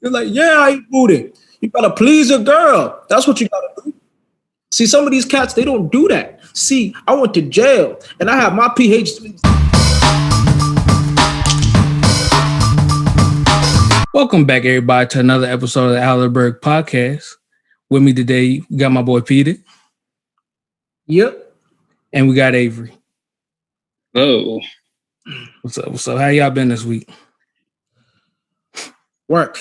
They're like, yeah, I eat booty. You gotta please a girl. That's what you gotta do. See, some of these cats, they don't do that. See, I went to jail and I have my PhD. Welcome back, everybody, to another episode of the Allerberg Podcast. With me today, we got my boy Peter. Yep. And we got Avery. Oh. What's up? What's up? How y'all been this week? Work.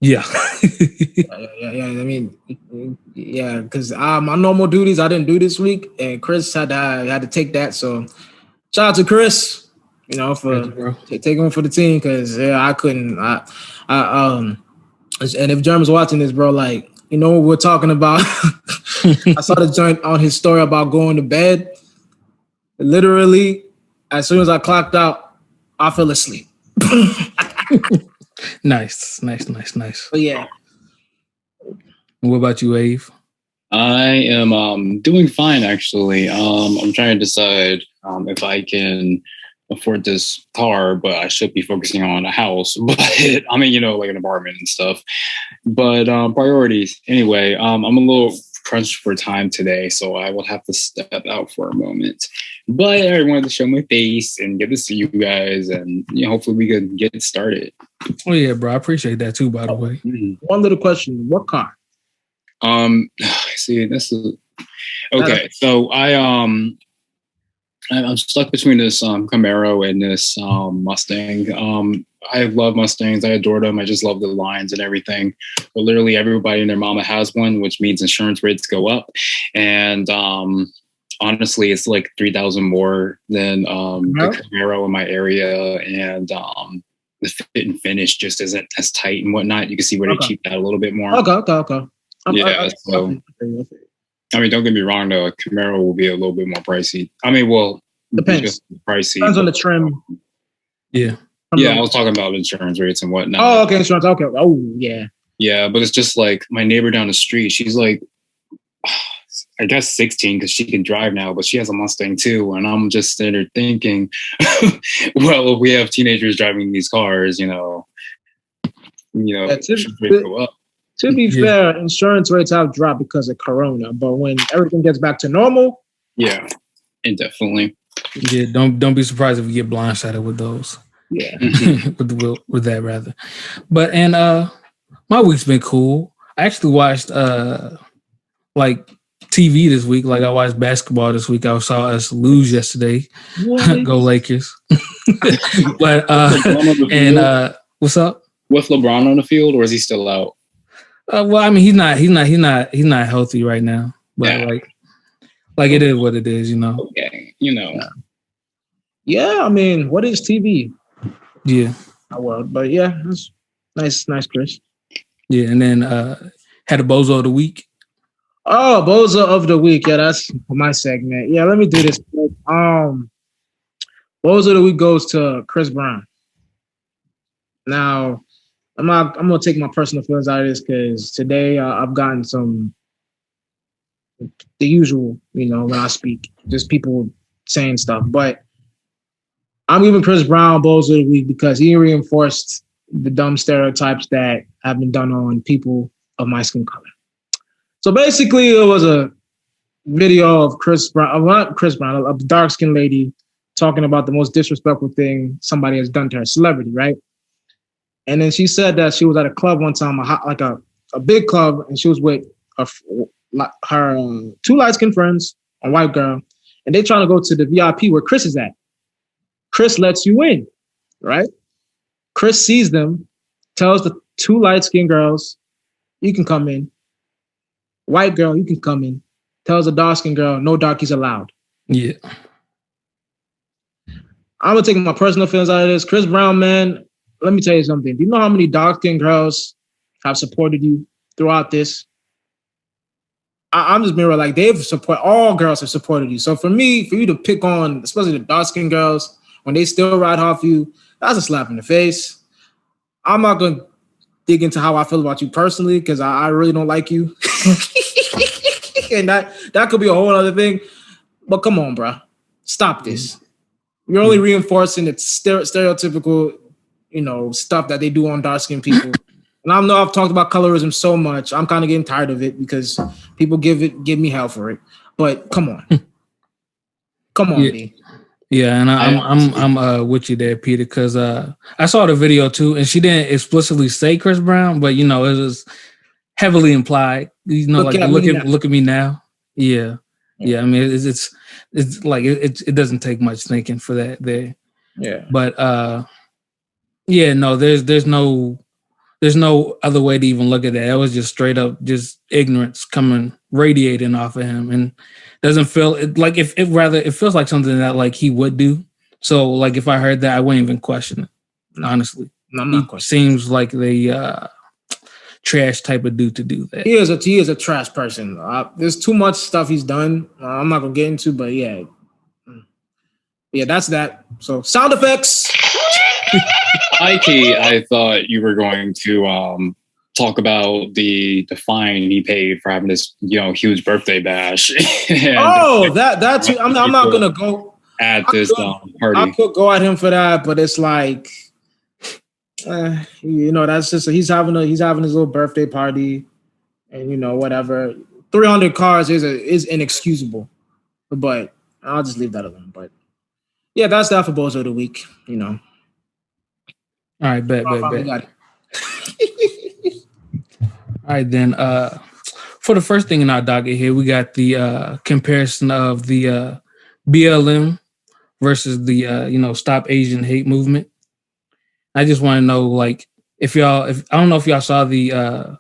Yeah. Yeah. I mean, yeah, because my normal duties I didn't do this week, and Chris had to take that. So, shout out to Chris, for taking one for the team. Because I couldn't. And if Jerem's watching this, bro, like what we're talking about. I saw the joint on his story about going to bed. Literally, as soon as I clocked out, I fell asleep. Nice. But yeah. What about you, Ave? I am doing fine, actually. I'm trying to decide if I can afford this car, but I should be focusing on a house. But I mean, like an apartment and stuff. But priorities. Anyway, I'm a little crunched for time today, so I will have to step out for a moment. But I wanted to show my face and get to see you guys, and hopefully we can get started. Oh yeah, bro. I appreciate that too, by the way. One little question. What car? See, this is okay. So I'm stuck between this Camaro and this Mustang. I love Mustangs. I adore them. I just love the lines and everything. But literally everybody and their mama has one, which means insurance rates go up. And honestly, it's like $3,000 more than the Camaro in my area. And the fit and finish just isn't as tight and whatnot. You can see where they cheaped out a little bit more. Okay. So I mean, don't get me wrong though. A Camaro will be a little bit more pricey. I mean, well, depends. Pricey. Depends on the trim. Yeah. Yeah, I was talking about insurance rates and whatnot. Oh, okay, insurance. Okay. Oh, yeah. Yeah, but it's just like my neighbor down the street. She's like, I guess 16 because she can drive now, but she has a Mustang too. And I'm just sitting there thinking, well, if we have teenagers driving these cars, to go up. To be fair, insurance rates have dropped because of Corona, but when everything gets back to normal, yeah, indefinitely. Yeah, don't be surprised if you get blindsided with those. Yeah, with that rather. But my week's been cool. I actually watched like TV this week. Like I watched basketball this week. I saw us lose yesterday. Go Lakers. But what's up? With LeBron on the field, or is he still out? Well, I mean, he's not healthy right now. But like it is what it is, Okay, Yeah, I mean, what is TV? Yeah. But yeah, that's nice, Chris. Yeah, and then had a Bozo of the Week. Oh, Bozo of the Week. Yeah, that's my segment. Yeah, let me do this. Bozo of the Week goes to Chris Brown. Now, I'm gonna take my personal feelings out of this because today I've gotten the usual, when I speak, just people saying stuff. But I'm giving Chris Brown Bozo of the Week because he reinforced the dumb stereotypes that have been done on people of my skin color. So basically, it was a video of a dark-skinned lady talking about the most disrespectful thing somebody has done to her celebrity, right? And then she said that she was at a club one time, a big club, and she was with her two light-skinned friends, a white girl, and they trying to go to the VIP where Chris is at. Chris lets you in, right? Chris sees them, tells the two light-skinned girls, you can come in. White girl, you can come in. Tells the dark-skinned girl, no darkies allowed. Yeah. I'm going to take my personal feelings out of this. Chris Brown, man, let me tell you something. Do you know how many dark-skinned girls have supported you throughout this? I'm just being real. Like, all girls have supported you. So for you to pick on, especially the dark-skinned girls, when they still ride off you, that's a slap in the face. I'm not going to dig into how I feel about you personally because I really don't like you. And that could be a whole other thing. But come on, bro. Stop this. You're only reinforcing its stereotypical stuff that they do on dark skinned people. And I know I've talked about colorism so much. I'm kind of getting tired of it because people give me hell for it. But come on. Come on, Yeah. B. Yeah, and I'm with you there, Peter, because I saw the video too, and she didn't explicitly say Chris Brown, but it was heavily implied. Look at me now. Yeah. I mean, it's like it doesn't take much thinking for that there. Yeah. But no, there's no other way to even look at that. It was just straight up just ignorance coming radiating off of him, and doesn't feel like it feels like something that like he would do. So like if I heard that, I wouldn't even question it. Honestly, no, I'm not questioning. Seems like the trash type of dude to do that. He is a trash person. There's too much stuff he's done. I'm not gonna get into, but yeah, that's that. So sound effects. I thought you were going to talk about the fine he paid for having this huge birthday bash. That too. I'm not gonna go at this party. I could go at him for that, but it's like that's just he's having his little birthday party, and whatever. 300 cars is inexcusable, but I'll just leave that alone. But yeah, that's that for Bozo of the Week. All right, bet. All right, then. For the first thing in our docket here, we got the comparison of the BLM versus the Stop Asian Hate movement. I just want to know, like, if I don't know if y'all saw the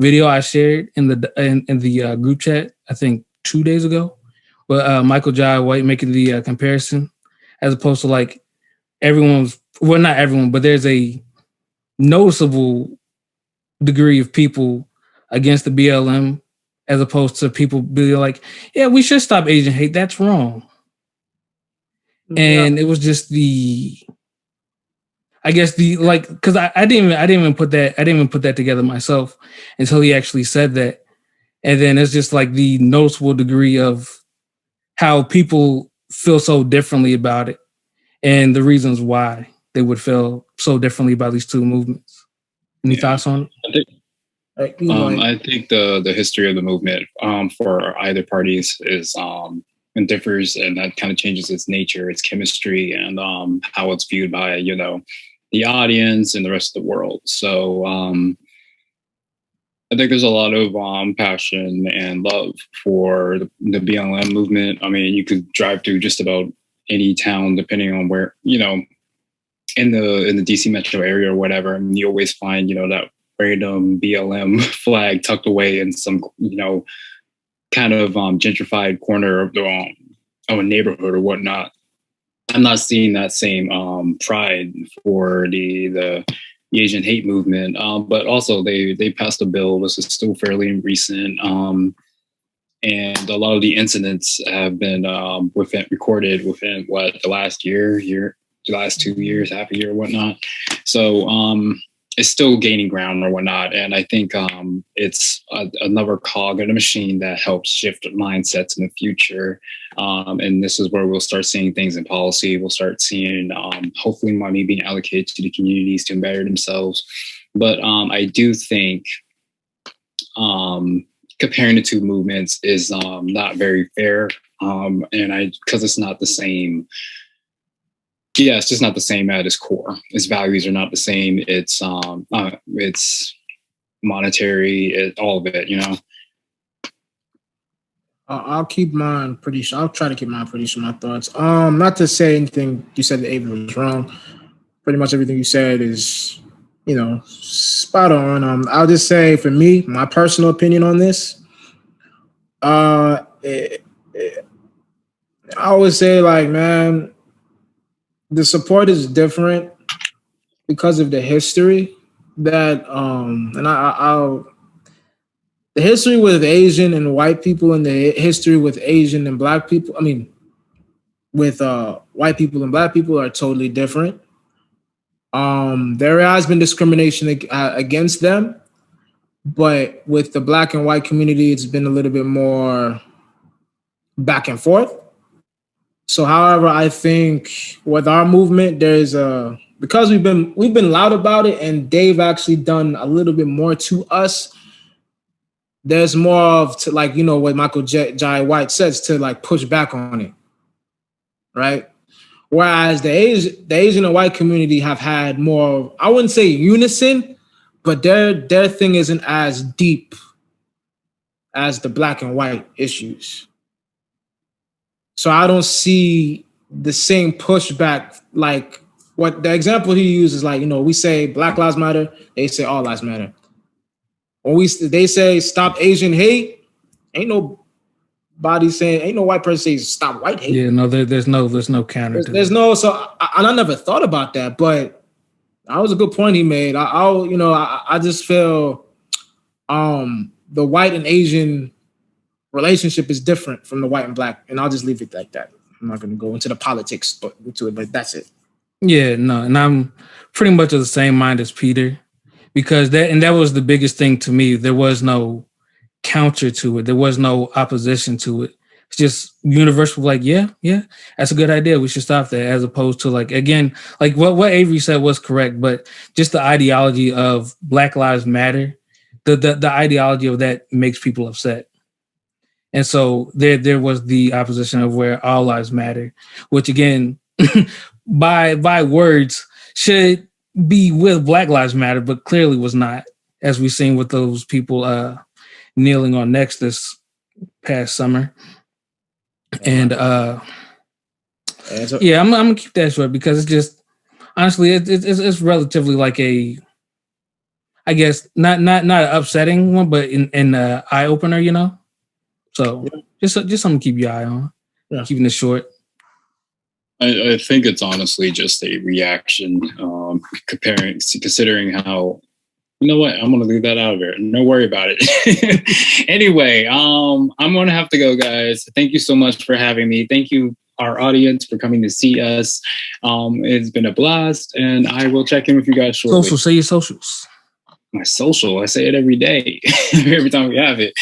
video I shared in the group chat, I think 2 days ago, but Michael Jai White making the comparison as opposed to like not everyone, but there's a noticeable degree of people against the BLM as opposed to people being like, yeah, we should stop Asian hate. That's wrong. And it was just because I didn't even put that together myself until he actually said that. And then it's just like the noticeable degree of how people feel so differently about it and the reasons why they would feel so differently about these two movements. Any thoughts on it? I think the history of the movement for either parties is and differs, and that kind of changes its nature, its chemistry, and how it's viewed by the audience and the rest of the world. So I think there's a lot of passion and love for the BLM movement. I mean, you could drive through just about any town, depending on where in the DC metro area or whatever, and you always find that random BLM flag tucked away in some kind of gentrified corner of a neighborhood or whatnot. I'm not seeing that same pride for the Asian hate movement, but also they passed a bill. This is still fairly recent, and a lot of the incidents have been recorded within the last the last 2 years, half a year, or whatnot. So it's still gaining ground or whatnot. And I think it's another cog in the machine that helps shift mindsets in the future. And this is where we'll start seeing things in policy. We'll start seeing hopefully money being allocated to the communities to better themselves. But I do think comparing the two movements is not very fair. Because it's not the same. Yeah, it's just not the same at its core. Its values are not the same. It's monetary, all of it, I'll keep mine pretty sure. I'll try to keep mine pretty sure. My thoughts. Not to say anything you said that Avery was wrong. Pretty much everything you said is, spot on. I'll just say for me, my personal opinion on this. I always say like, man, the support is different because of the history that the history with Asian and white people and the history with Asian and black people. I mean, with white people and black people are totally different. There has been discrimination against them, but with the black and white community, it's been a little bit more back and forth. So, however, I think with our movement, there's because we've been loud about it, and they've actually done a little bit more to us. There's more of to like, you know, what Michael Jai White says, to like push back on it, right? Whereas the Asian and white community have had more, I wouldn't say unison, but their thing isn't as deep as the black and white issues. So I don't see the same pushback. Like what the example he uses, like, you know, we say Black Lives Matter, they say all lives matter. When they say stop Asian hate, ain't nobody saying, ain't no white person saying stop white hate. Yeah, no, there's no counter. There's no, so I never thought about that, but that was a good point he made. I just feel the white and Asian relationship is different from the white and black, and I'll just leave it like that. I'm not going to go into the politics, but that's it. Yeah, no, and I'm pretty much of the same mind as Peter, because that was the biggest thing to me. There was no counter to it. There was no opposition to it. It's just universal, like, yeah, that's a good idea. We should stop that, as opposed to, like, again, like what Avery said was correct, but just the ideology of Black Lives Matter, the ideology of that makes people upset. And so there was the opposition of where all lives matter, which again, by words should be with Black Lives Matter, but clearly was not, as we've seen with those people kneeling on necks this past summer. And I'm gonna keep that short, because it's just, honestly, it's relatively like a, I guess not an upsetting one, but an eye opener, you know. So just something to keep your eye on. Yeah. Keeping it short. I think it's honestly just a reaction, considering how, you know what, I'm going to leave that out of it. No worry about it. Anyway, I'm going to have to go, guys. Thank you so much for having me. Thank you, our audience, for coming to see us. It's been a blast, and I will check in with you guys shortly. Say your socials. My social, I say it every day, every time we have it.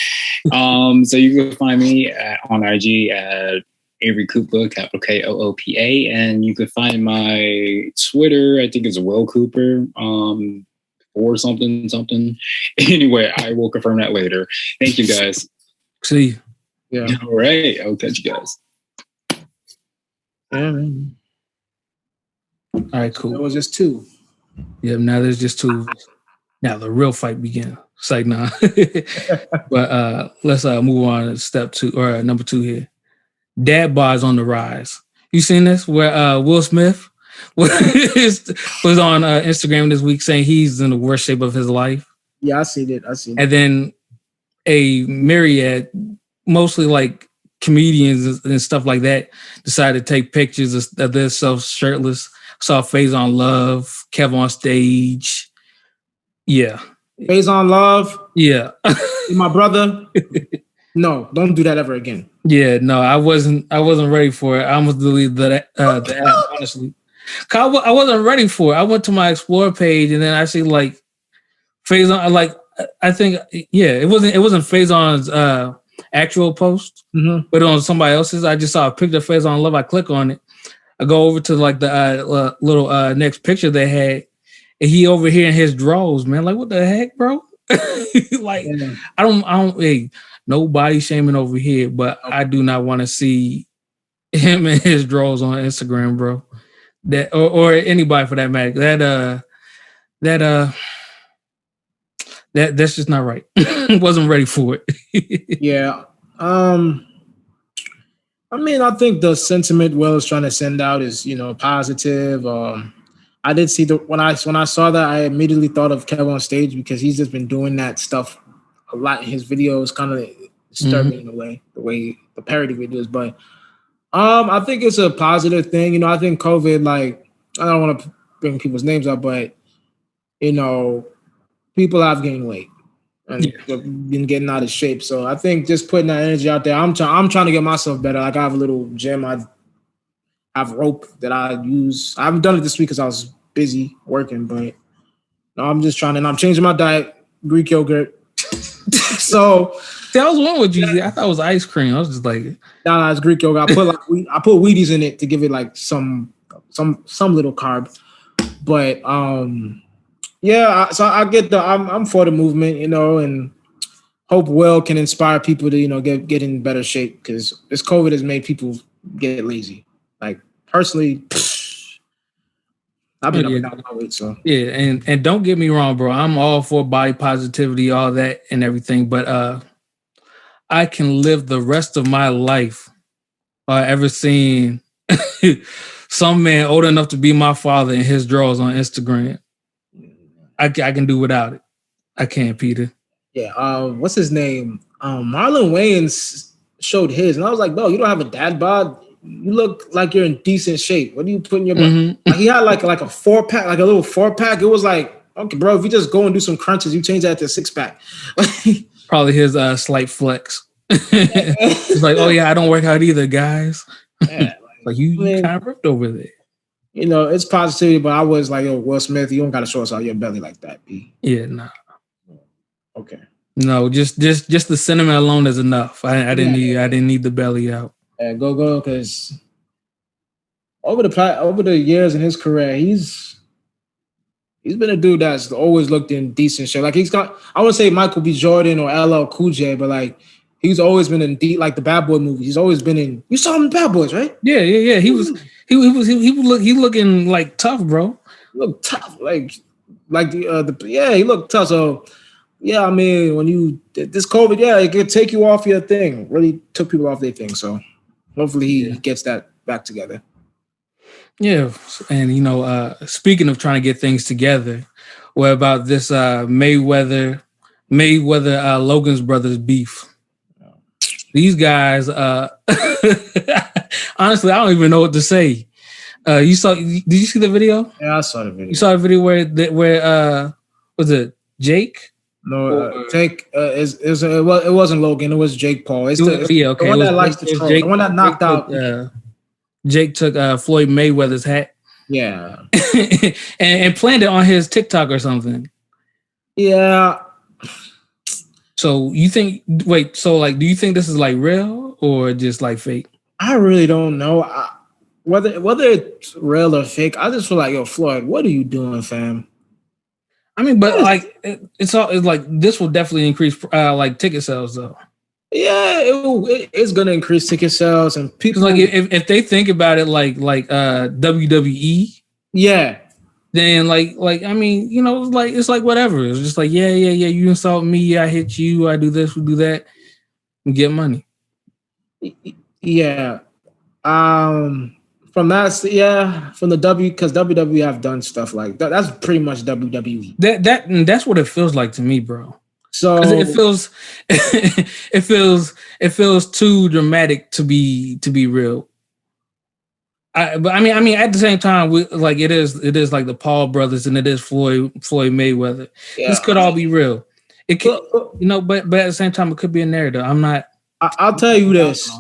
So you can find me on IG at Avery Cooper, capital Koopa, and you can find my Twitter, I think it's Will Cooper, or something. Anyway, I will confirm that later. Thank you, guys. See you. Yeah. All right, I'll catch you guys. Yeah, man. All right, cool. There was just two. Yeah, now there's just two. Now the real fight begins. It's like, nah. But let's move on to step 2 or number 2 here. Dad bods on the rise. You seen this where Will Smith was on Instagram this week saying he's in the worst shape of his life? Yeah, I seen it. And then a myriad, mostly like comedians and stuff like that, decided to take pictures of themselves shirtless. Saw Phase on Love, Kev on Stage. Yeah. Phase on Love. Yeah. My brother. No, don't do that ever again. Yeah, no, I wasn't ready for it. I almost deleted the app, honestly. I wasn't ready for it. I went to my Explore page, and then I see like Phase on, like, I think, yeah, it wasn't Phase on's actual post, but on somebody else's. I just saw a picture of Phase on Love. I click on it. I go over to like the little next picture they had, and he over here in his drawers, man. Like, what the heck, bro? Like, yeah. I don't. Hey, no body shaming over here, but I do not want to see him in his drawers on Instagram, bro. That or anybody for that matter. That's just not right. Wasn't ready for it. Yeah. I mean, I think the sentiment Will is trying to send out is, positive. I did see when I saw that, I immediately thought of Kev on Stage, because he's just been doing that stuff a lot in his videos, kind of disturbing in a way, the parody videos. But I think it's a positive thing. I think COVID, like, I don't want to bring people's names up, but people have gained weight and been getting out of shape. So I think just putting that energy out there, I'm trying to get myself better. Like, I have a little gym. I have rope that I use. I haven't done it this week because I was busy working, but I'm just trying, and I'm changing my diet, Greek yogurt. So that was one with you. I thought it was ice cream. I was just like, nah, it's Greek yogurt. I put Wheaties in it to give it like some little carb. But yeah, so I get I'm for the movement, and hope Will can inspire people to get in better shape, because this COVID has made people get lazy. Like personally, I've been up and down my weight, so yeah, and don't get me wrong, bro. I'm all for body positivity, all that and everything, but I can live the rest of my life ever seeing some man old enough to be my father in his drawers on Instagram. I can do without it. I can't, Peter. Yeah. What's his name? Marlon Wayans showed his, and I was like, bro, you don't have a dad bod. You look like you're in decent shape. What do you put in your butt? Mm-hmm. Like, he had like a 4-pack, like a little 4-pack. It was like, okay, bro, if you just go and do some crunches, you change that to a 6-pack. Probably his slight flex. It's like, oh yeah, I don't work out either, guys. Yeah, like you kind of ripped over there. It's positivity, but I was like, yo, Will Smith, you don't gotta show us all your belly like that, B. Yeah, nah. Okay. No, just the cinnamon alone is enough. I didn't need the belly out. Yeah, go, because over the years in his career, he's been a dude that's always looked in decent shape. Like, he's got, I wouldn't say Michael B. Jordan or LL Cool J, but like, he's always been in like the Bad Boy movies. He's always been in. You saw him in Bad Boys, right? Yeah. He looking like tough, bro. He looked tough, he looked tough. So yeah, I mean, when this COVID, it could take you off your thing. Really took people off their thing. So hopefully he gets that back together. Yeah, and speaking of trying to get things together, what about this Mayweather Logan's brothers beef? These guys, honestly, I don't even know what to say. Did you see the video? Yeah, I saw the video. You saw the video where was it Jake? No, Jake. It wasn't Logan. It was Jake Paul. The one that likes to troll. The one that knocked out. Jake took Floyd Mayweather's hat. Yeah, and planted it on his TikTok or something. Yeah. So do you think this is like real or just like fake? I really don't know. Whether it's real or fake, I just feel like, yo, Floyd, what are you doing, fam? I mean, but like it's like this will definitely increase like ticket sales though. Yeah, it's gonna increase ticket sales, and people like if they think about it like WWE. Yeah. Then like I mean, it's like whatever. It's just like yeah. You insult me, I hit you, I do this, we do that, and get money. Yeah. From the because WWE have done stuff like that. That's pretty much WWE. That's what it feels like to me, bro. So it feels too dramatic to be real. But I mean, at the same time, it is like the Paul brothers and it is Floyd Mayweather. Yeah. This could all be real. It could, but at the same time, it could be a narrative. I'll tell you this.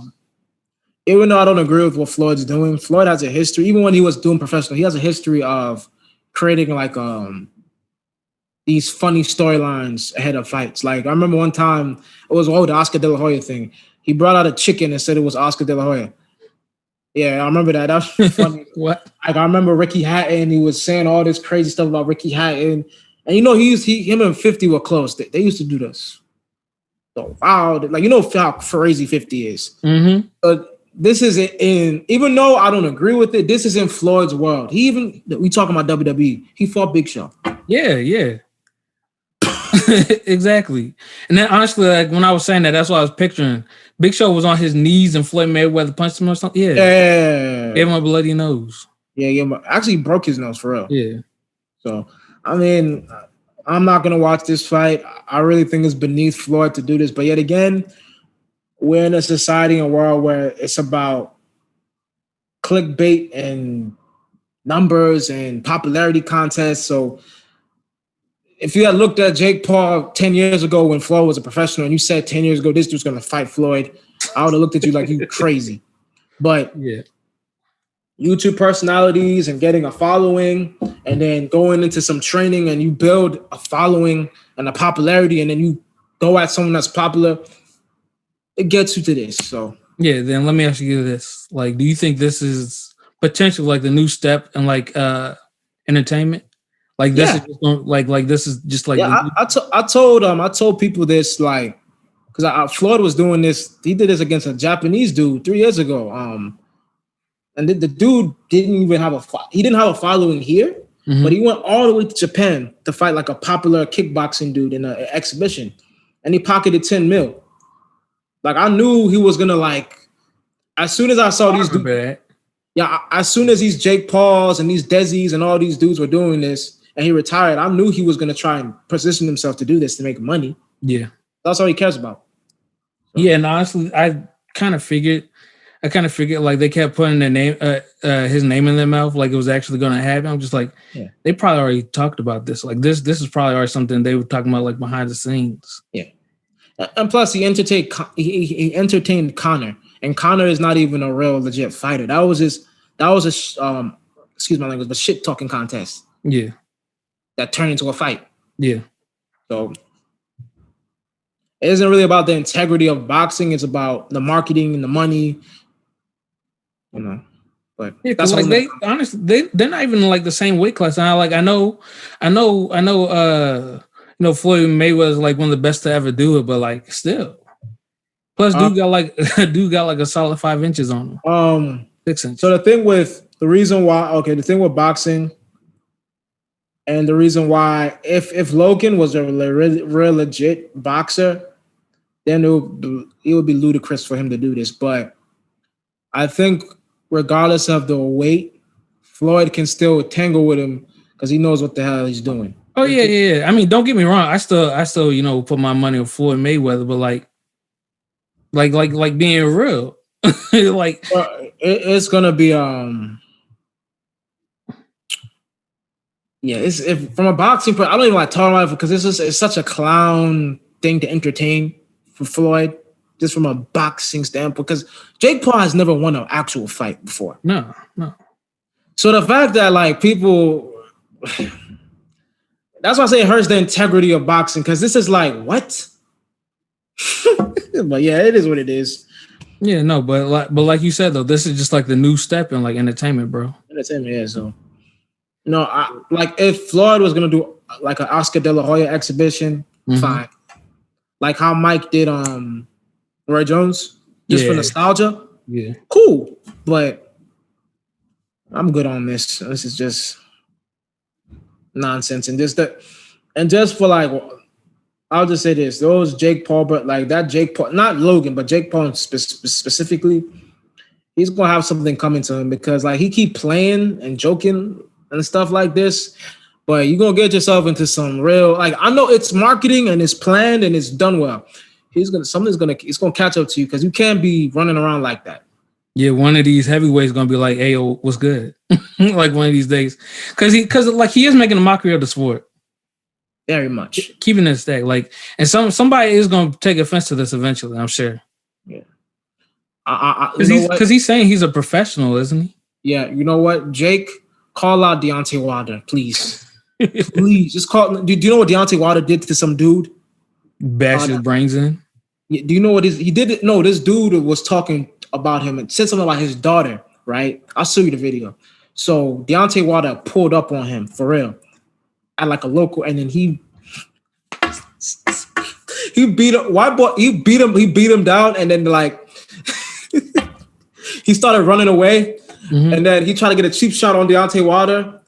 Even though I don't agree with what Floyd's doing, Floyd has a history. Even when he was doing professional, he has a history of creating like these funny storylines ahead of fights. Like, I remember one time it was the Oscar De La Hoya thing. He brought out a chicken and said it was Oscar De La Hoya. Yeah, I remember that. That was funny. What? Like, I remember Ricky Hatton. He was saying all this crazy stuff about Ricky Hatton, and him and 50 were close. They used to do this. So wow, like how crazy 50 is. Mm-hmm. But this is even though I don't agree with it, this is in Floyd's world. We talking about WWE. He fought Big Show. Yeah. Exactly. And then honestly, like when I was saying that, that's what I was picturing. Big Show was on his knees and Floyd Mayweather punched him or something. Yeah. Gave him a bloody nose. Yeah. Actually broke his nose for real. Yeah. So, I mean, I'm not going to watch this fight. I really think it's beneath Floyd to do this. But yet again, we're in a society and world where it's about clickbait and numbers and popularity contests. So if you had looked at Jake Paul 10 years ago when Floyd was a professional and you said 10 years ago this dude's going to fight Floyd, I would have looked at you like you crazy. But yeah, YouTube personalities and getting a following and then going into some training and you build a following and a popularity and then you go at someone that's popular, it gets you to this. So yeah, then let me ask you this. Like, do you think this is potentially like the new step in entertainment? Like this is just like this is just like I told people this like because Floyd was doing this. He did this against a Japanese dude 3 years ago. And the dude didn't have a following here, but he went all the way to Japan to fight like a popular kickboxing dude in an exhibition, and he pocketed 10 mil. Like I knew he was gonna like. As soon as I saw these dudes, as soon as these Jake Pauls and these Desi's and all these dudes were doing this, and he retired, I knew he was gonna try and position himself to do this to make money. Yeah, that's all he cares about. So. Yeah, and honestly, I kind of figured like they kept putting their name, his name in their mouth, like it was actually going to happen. I'm just like, they probably already talked about this. Like this is probably already something they were talking about like behind the scenes. Yeah, and plus he entertained Conor, and Conor is not even a real legit fighter. That was excuse my language, but shit talking contest. Yeah, that turned into a fight. Yeah, so. It isn't really about the integrity of boxing. It's about the marketing and the money, But that's like they're not even like the same weight class. And I know, Floyd Mayweather is like one of the best to ever do it, but like still, plus dude got like a solid 5 inches on him. 6 inches. So the thing with boxing. And the reason why, if Logan was a real legit boxer, then it would be ludicrous for him to do this. But I think regardless of the weight, Floyd can still tangle with him because he knows what the hell he's doing. Oh yeah. I mean, don't get me wrong. I still put my money on Floyd Mayweather, but like being real, like it's gonna be it's from a boxing. I don't even like talking about it because it's such a clown thing to entertain for Floyd, just from a boxing standpoint. Because Jake Paul has never won an actual fight before. No. So the fact that like people, that's why I say it hurts the integrity of boxing because this is like what. But yeah, it is what it is. Yeah, no, but like you said though, this is just like the new step in like entertainment, bro. Entertainment, yeah. So. Like if Floyd was gonna do like an Oscar De La Hoya exhibition, fine. Like how Mike did Roy Jones, just for nostalgia. Yeah. Cool. But I'm good on this. This is just nonsense. And just for like, I'll just say this. Those Jake Paul, but like that Jake Paul, not Logan, but Jake Paul specifically, he's gonna have something coming to him because like he keep playing and joking and stuff like this, but you're gonna get yourself into some real, like, I know it's marketing and it's planned and it's done well. It's gonna catch up to you because you can't be running around like that. Yeah, one of these heavyweights gonna be like, "Hey, yo, what's good?" Like one of these days, because he is making a mockery of the sport. Very much keeping it stacked. Like, and somebody is gonna take offense to this eventually. I'm sure. Yeah, because he's saying he's a professional, isn't he? Yeah, you know what, Jake. Call out Deontay Wilder, please. Please, just call. Do you know what Deontay Wilder did to some dude? Bash his brains in. Do you know what he did? No, this dude was talking about him and said something about his daughter, right? I'll show you the video. So Deontay Wilder pulled up on him for real at like a local, and then he beat him. He beat him down, and then like he started running away. Mm-hmm. And then he tried to get a cheap shot on Deontay Wilder,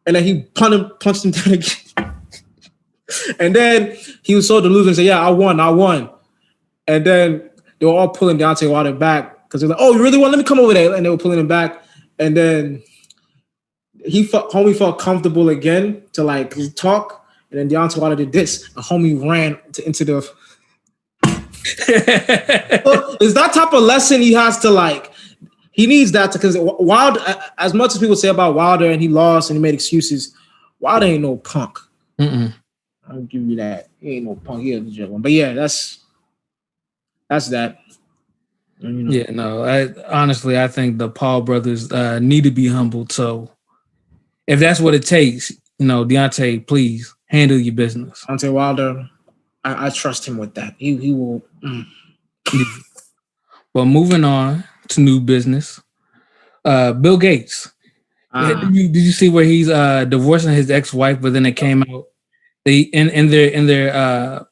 and then he punched him down again. And then he was so delusional and said, "Yeah, I won." And then they were all pulling Deontay Wilder back because they're like, "Oh, you really won? Let me come over there." And they were pulling him back. And then homie felt comfortable again to like talk. And then Deontay Wilder did this. And homie ran into the. So it's that type of lesson he has to like. He needs that because Wilder, as much as people say about Wilder and he lost and he made excuses, Wilder ain't no punk. I'll give you that. He ain't no punk. He is a legit one. But yeah, that's that. Yeah, no. I think the Paul brothers need to be humbled. So if that's what it takes, Deontay, please handle your business. Deontay Wilder, I trust him with that. He will. But moving on to new business. Bill Gates, Did you see where he's divorcing his ex-wife, but then it came out they in their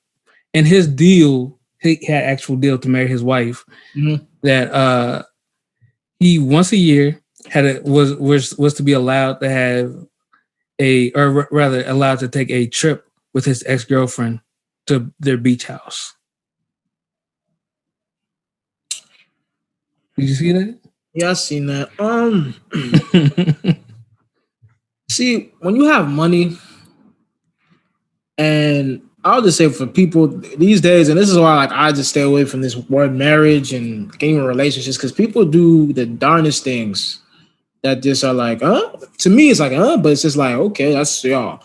in his deal, he had actual deal to marry his wife that he once a year was to be allowed to have or rather allowed to take a trip with his ex-girlfriend to their beach house. Did you see that? Yeah, I seen that. See, when you have money, and I'll just say for people these days, and this is why like I just stay away from this word marriage and getting in relationships, because people do the darndest things that just are like, to me it's like, but it's just like, okay, that's y'all.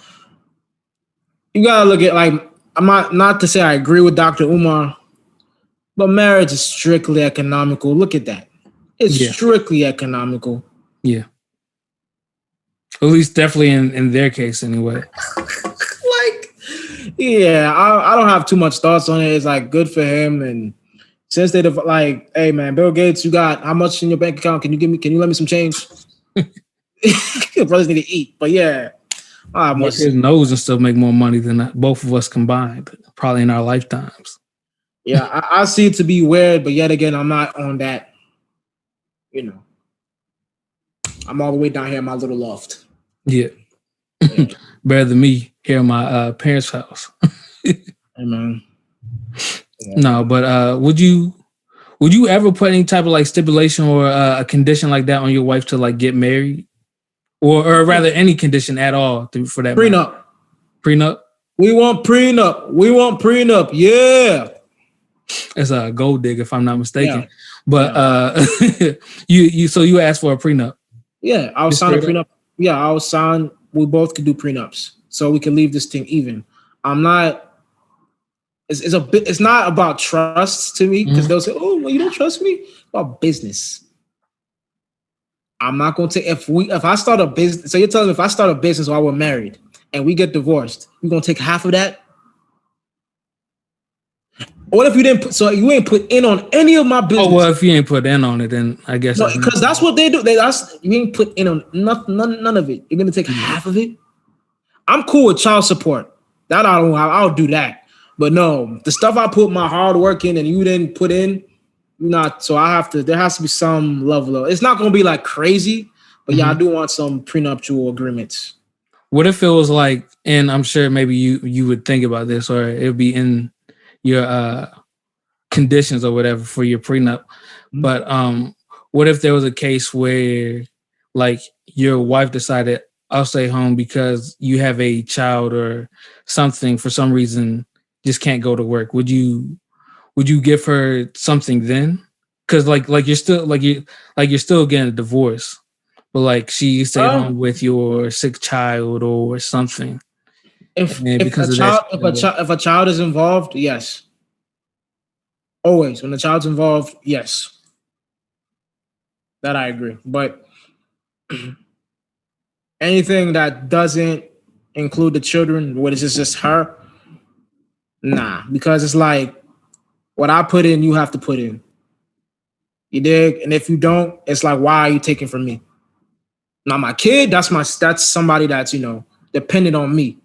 You gotta look at like, I'm not to say I agree with Dr. Umar, but marriage is strictly economical. Look at that. It's strictly economical. Yeah. At least definitely in their case anyway. Like, yeah, I don't have too much thoughts on it. It's like good for him. And since they like, hey man, Bill Gates, you got how much in your bank account? Can you let me some change? Brothers need to eat. But yeah. His nose and still make more money than both of us combined, probably in our lifetimes. Yeah, I see it to be weird, but yet again, I'm not on that. You know, I'm all the way down here in my little loft. Yeah. Better than me here in my parents' house. Hey, man. Yeah. No, but would you ever put any type of like stipulation or a condition like that on your wife to like get married, or rather any condition at all for that prenup? Matter? Prenup. We want prenup. Yeah. It's a gold digger, if I'm not mistaken. Yeah. But you asked for a prenup. Yeah, I was signing a prenup. Yeah, I was signing. We both could do prenups, so we can leave this thing even. I'm not. It's not about trust to me, because they'll say, "Oh, well, you don't trust me." It's about business. I'm not going to take if I start a business. So you're telling me if I start a business while we're married and we get divorced, you're gonna take half of that? What if you didn't so you ain't put in on any of my business? Oh, well, if you ain't put in on it, then I guess no, because that's what they do. You ain't put in on none of it. You're gonna take half of it. I'm cool with child support. That I'll do that. But no, the stuff I put my hard work in and you didn't put in, not. So there has to be some level of. It's not gonna be like crazy, but yeah, I do want some prenuptial agreements. What if it was like, and I'm sure maybe you would think about this, or it would be in your conditions or whatever for your prenup. But what if there was a case where like your wife decided, I'll stay home because you have a child or something for some reason, just can't go to work? Would you give her something then? Because like you're still you're still getting a divorce, but like she stay home with your sick child or something. If a child is involved, yes. Always, when the child's involved, yes. That I agree. But anything that doesn't include the children, what is just her? Nah, because it's like what I put in, you have to put in. You dig? And if you don't, it's like, why are you taking from me? Now my kid, that's somebody that's, dependent on me.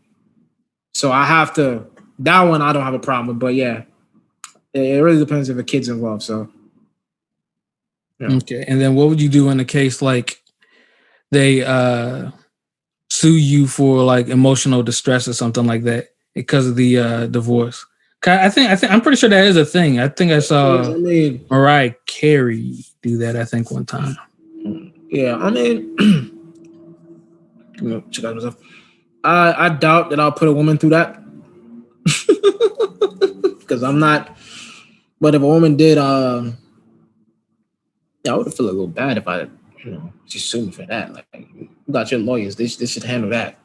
So I have to, that one I don't have a problem with, but yeah, it really depends if a kid's involved. So. Yeah. Okay. And then what would you do in a case like they sue you for like emotional distress or something like that because of the divorce? I'm pretty sure that is a thing. I think I saw Mariah Carey do that, I think, one time. Yeah, I mean, check out myself. I doubt that I'll put a woman through that. Because I'm not. But if a woman did, I would feel a little bad if I, she sued me for that. Like, you got your lawyers. They should handle that.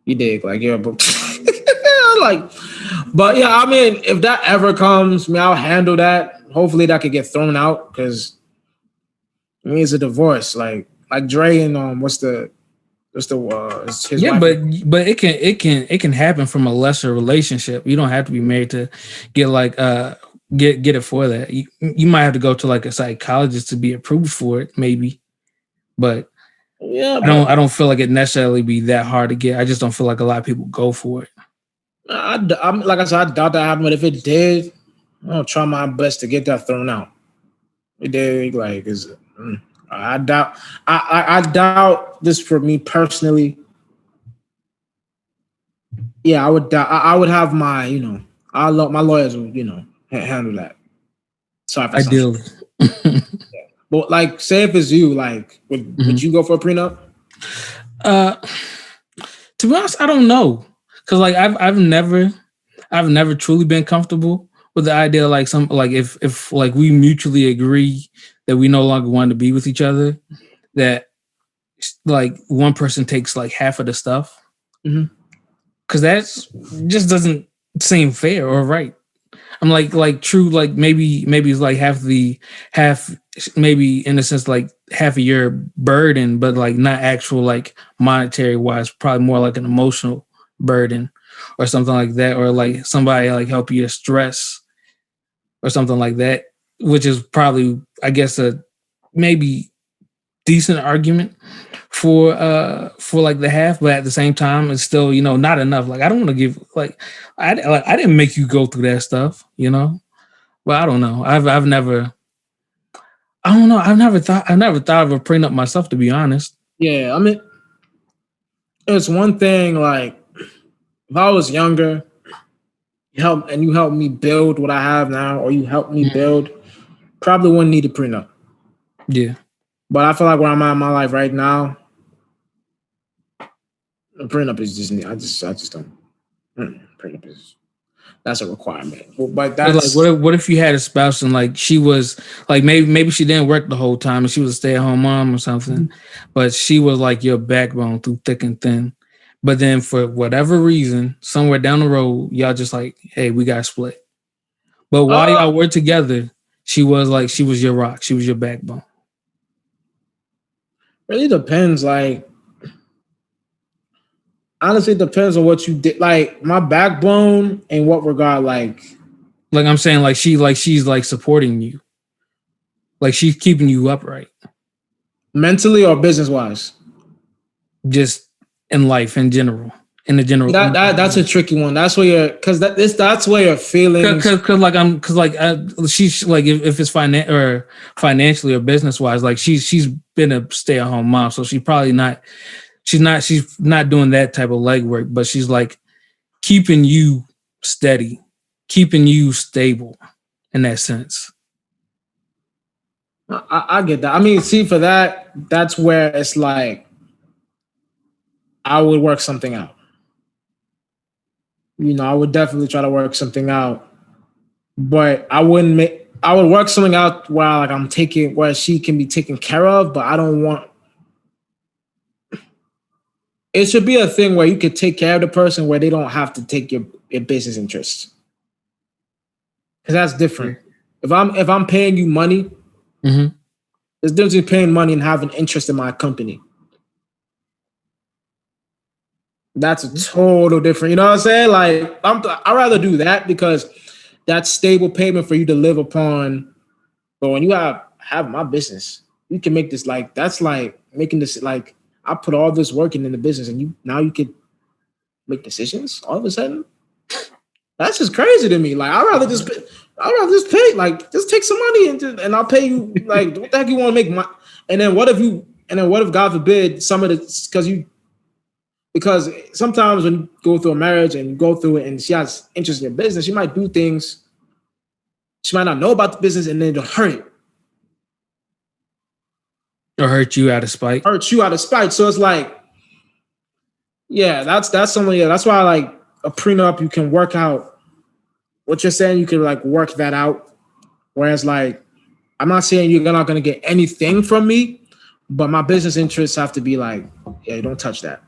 You dig? Like, you're like, but yeah, I mean, if that ever comes, I'll handle that. Hopefully that could get thrown out because it's a divorce. Like Dre and his yeah, wife. but it can happen from a lesser relationship. You don't have to be married to get like get it for that. You might have to go to like a psychologist to be approved for it, maybe. But Yeah, I don't feel like it necessarily be that hard to get. I just don't feel like a lot of people go for it. I'm like I said, I doubt that happened. But if it did, I'll try my best to get that thrown out. It did, like, I doubt. I doubt this for me personally. Yeah, I would doubt. I would have my, my lawyers would, handle that. Sorry for Ideally. But like, say if it's you, like, would you go for a prenup? To be honest, I don't know, because like I've never truly been comfortable with the idea of like if like we mutually agree that we no longer want to be with each other, that like one person takes like half of the stuff, because that's just doesn't seem fair or right. I'm like true, like maybe it's like half maybe in a sense like half of your burden, but like not actual like monetary wise, probably more like an emotional burden or something like that, or like somebody like help you to stress or something like that, which is probably, I guess, a maybe decent argument for like the half, but at the same time it's still, not enough. Like I don't want to give like I didn't make you go through that stuff, but I don't know. I've never thought of a prenup myself, to be honest. Yeah, I mean, it's one thing, like, if I was younger, you helped me build what I have now, or you helped me build, probably wouldn't need a prenup. Yeah. But I feel like where I'm at in my life right now, a prenup is just, I just don't. Prenup is, that's a requirement. But that's like, what if you had a spouse and like she was like maybe she didn't work the whole time and she was a stay-at-home mom or something, but she was like your backbone through thick and thin. But then for whatever reason, somewhere down the road, y'all just like, hey, we got split. But while y'all were together, she was your rock. She was your backbone. Really depends. Like, honestly, it depends on what you did. Like, my backbone, in what regard? Like I'm saying, like she's like supporting you. Like she's keeping you upright. Mentally or business wise? Just in life in general. In the general. That's a tricky one. That's where that's where your feelings. She's like, if it's financially or business wise, like she's been a stay-at-home mom, so she's probably not. She's not doing that type of legwork, but she's like keeping you steady, keeping you stable in that sense. I get that. I mean, see, for that's where it's like I would work something out. I would definitely try to work something out, but I would work something out where she can be taken care of, but I don't want. It should be a thing where you could take care of the person where they don't have to take your business interests. Because that's different. If I'm paying you money, there's a difference between paying money and having interest in my company. That's a total different. You know what I'm saying? Like, I'd rather do that because that's stable payment for you to live upon. But when you have my business, you can make this like, that's like making this like, I put all this work in the business and you could make decisions all of a sudden. That's just crazy to me. Like, I'd rather just pay, like, just take some money and I'll pay you. Like, what the heck you want to make and then what if God forbid because sometimes when you go through a marriage and you go through it and she has interest in your business, she might do things she might not know about the business and then it'll hurt it. Or hurt you out of spite. So it's like, yeah, that's something. Yeah, that's why I like a prenup. You can work out what you're saying. You can like work that out. Whereas like, I'm not saying you're not going to get anything from me, but my business interests have to be like, yeah, don't touch that.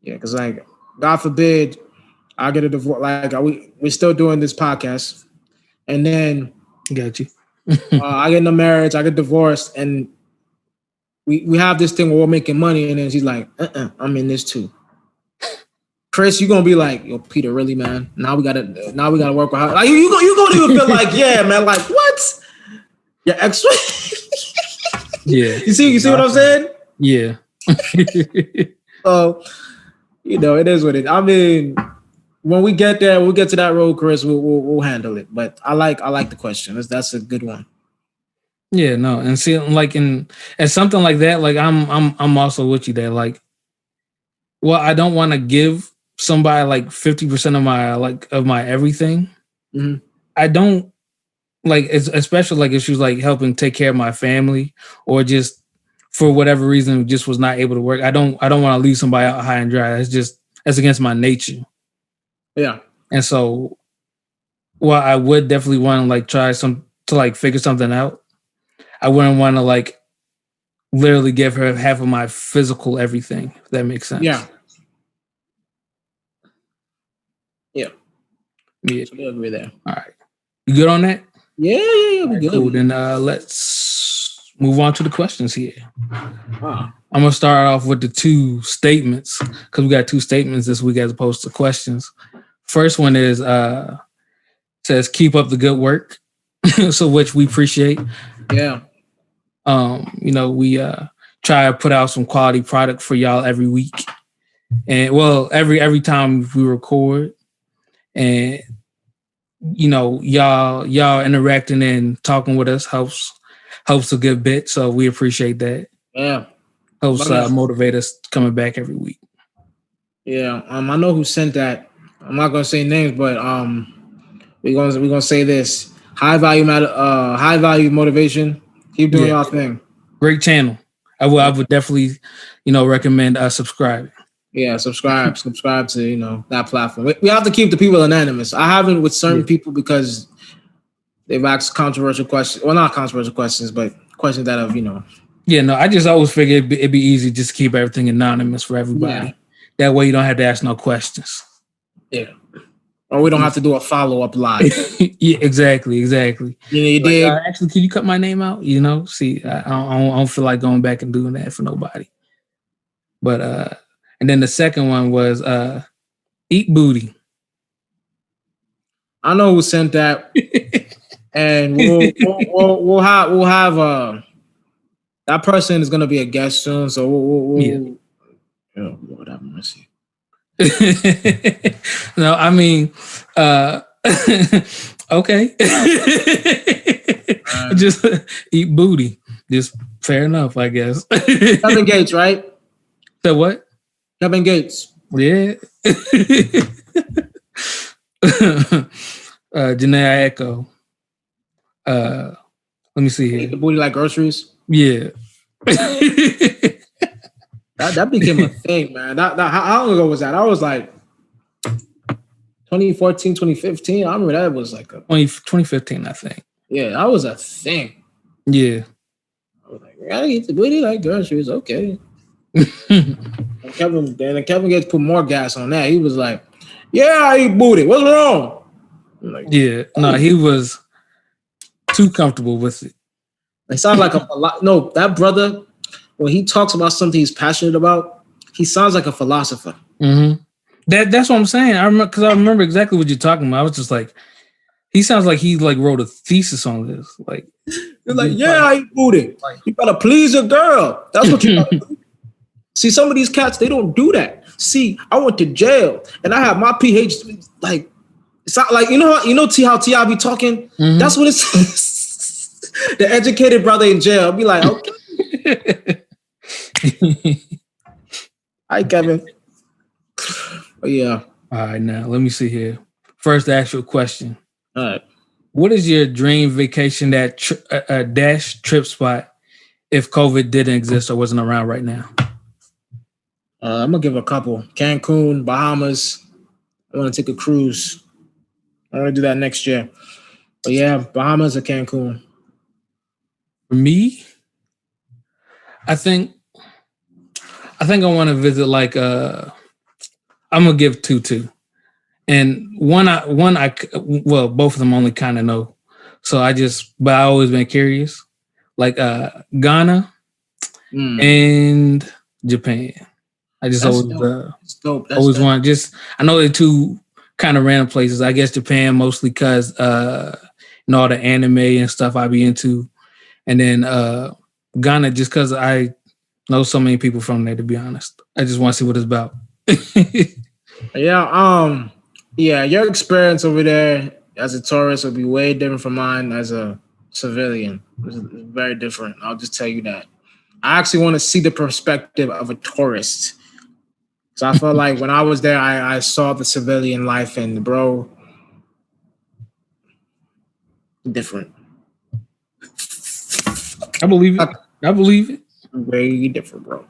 Yeah, because like, God forbid, I get a divorce. Like, we're still doing this podcast, and then got you. I get in a marriage, I get divorced, and we have this thing where we're making money, and then she's like, I'm in this too. Chris, you're gonna be like, yo, Peter, really, man? Now we gotta work with her. Like, you gonna even feel like, yeah, man, like, what? Your ex Yeah. You see what I'm saying? Yeah. So, it is what it. I mean, when we get there, we'll get to that road, Chris. We'll handle it. But I like the question. That's a good one. Yeah, no, and see, like and something like that, like I'm also with you there. Like, well, I don't want to give somebody like 50% of my everything. Mm-hmm. I don't like, especially like if she was like helping take care of my family, or just for whatever reason just was not able to work. I don't want to leave somebody out high and dry. That's against my nature. Yeah, and so, well, I would definitely want to like try to like figure something out. I wouldn't want to like literally give her half of my physical everything, if that makes sense. Yeah. So we agree there. All right. You good on that? Yeah, we good. Cool. Then let's move on to the questions here. Wow. I'm gonna start off with the two statements, because we got two statements this week as opposed to questions. First one is says keep up the good work, so which we appreciate. Yeah. We try to put out some quality product for y'all every week, and well, every time we record, and y'all interacting and talking with us helps a good bit. So we appreciate that. Yeah, helps motivate us coming back every week. Yeah, I know who sent that. I'm not gonna say names, but we're gonna say this: high value motivation. Keep doing your thing. Great channel. I would definitely, recommend subscribing. Yeah, subscribe to that platform. We have to keep the people anonymous. I haven't with certain people because they've asked controversial questions. Well, not controversial questions, but questions that have Yeah, no, I just always figured it'd be easy just to keep everything anonymous for everybody. Yeah. That way you don't have to ask no questions. Yeah. Or we don't have to do a follow-up live. Yeah, exactly. You did. Actually, can you cut my name out? See, I don't feel like going back and doing that for nobody. But and then the second one was eat booty. I know who sent that, and we'll have that person is gonna be a guest soon, so we'll Lord have mercy. No, I mean, okay. Just eat booty. Just fair enough, I guess. Kevin Gates, right? So what? Kevin Gates. Yeah. Janae Echo. Let me see here. Eat the booty like groceries. Yeah. That became a thing, man. That how long ago was that? I was like 2014, 2015. I remember that was like 2015, I think. Yeah, that was a thing. Yeah. I was like, I eat the booty like groceries. Okay. and Kevin Gates put more gas on that. He was like, "Yeah, I eat booty. What's wrong?" I'm like, yeah, no, he was too comfortable with it. It sounds like a lot. No, that brother, when he talks about something he's passionate about, he sounds like a philosopher. Mm-hmm. That's what I'm saying. I remember exactly what you're talking about. I was just like, he sounds like he like wrote a thesis on this. Like, you're like, yeah, I eat booty. Like, you gotta please your girl. That's what you gotta do. See, some of these cats, they don't do that. See, I went to jail and I have my PhD. Like, it's not like how T.I. be talking. Mm-hmm. That's what it's. The educated brother in jail be like, okay. Hi, Kevin. Oh, yeah. All right, now let me see here. First actual question. All right. What is your dream vacation dash trip spot if COVID didn't exist or wasn't around right now? I'm gonna give a couple: Cancun, Bahamas. I want to take a cruise. I'm gonna do that next year. But yeah, Bahamas or Cancun. For me, I think I want to visit like I'm gonna give two. And one I both of them only kind of know. So but I always been curious. Like Ghana and Japan. I just always want I know they're two kind of random places. I guess Japan mostly because all the anime and stuff I be into. And then Ghana just because I know so many people from there. To be honest, I just want to see what it's about. Yeah, your experience over there as a tourist will be way different from mine as a civilian. It's very different. I'll just tell you that. I actually want to see the perspective of a tourist. So I felt like when I was there, I saw the civilian life, and bro, different. I believe it. I believe it. Very different, bro.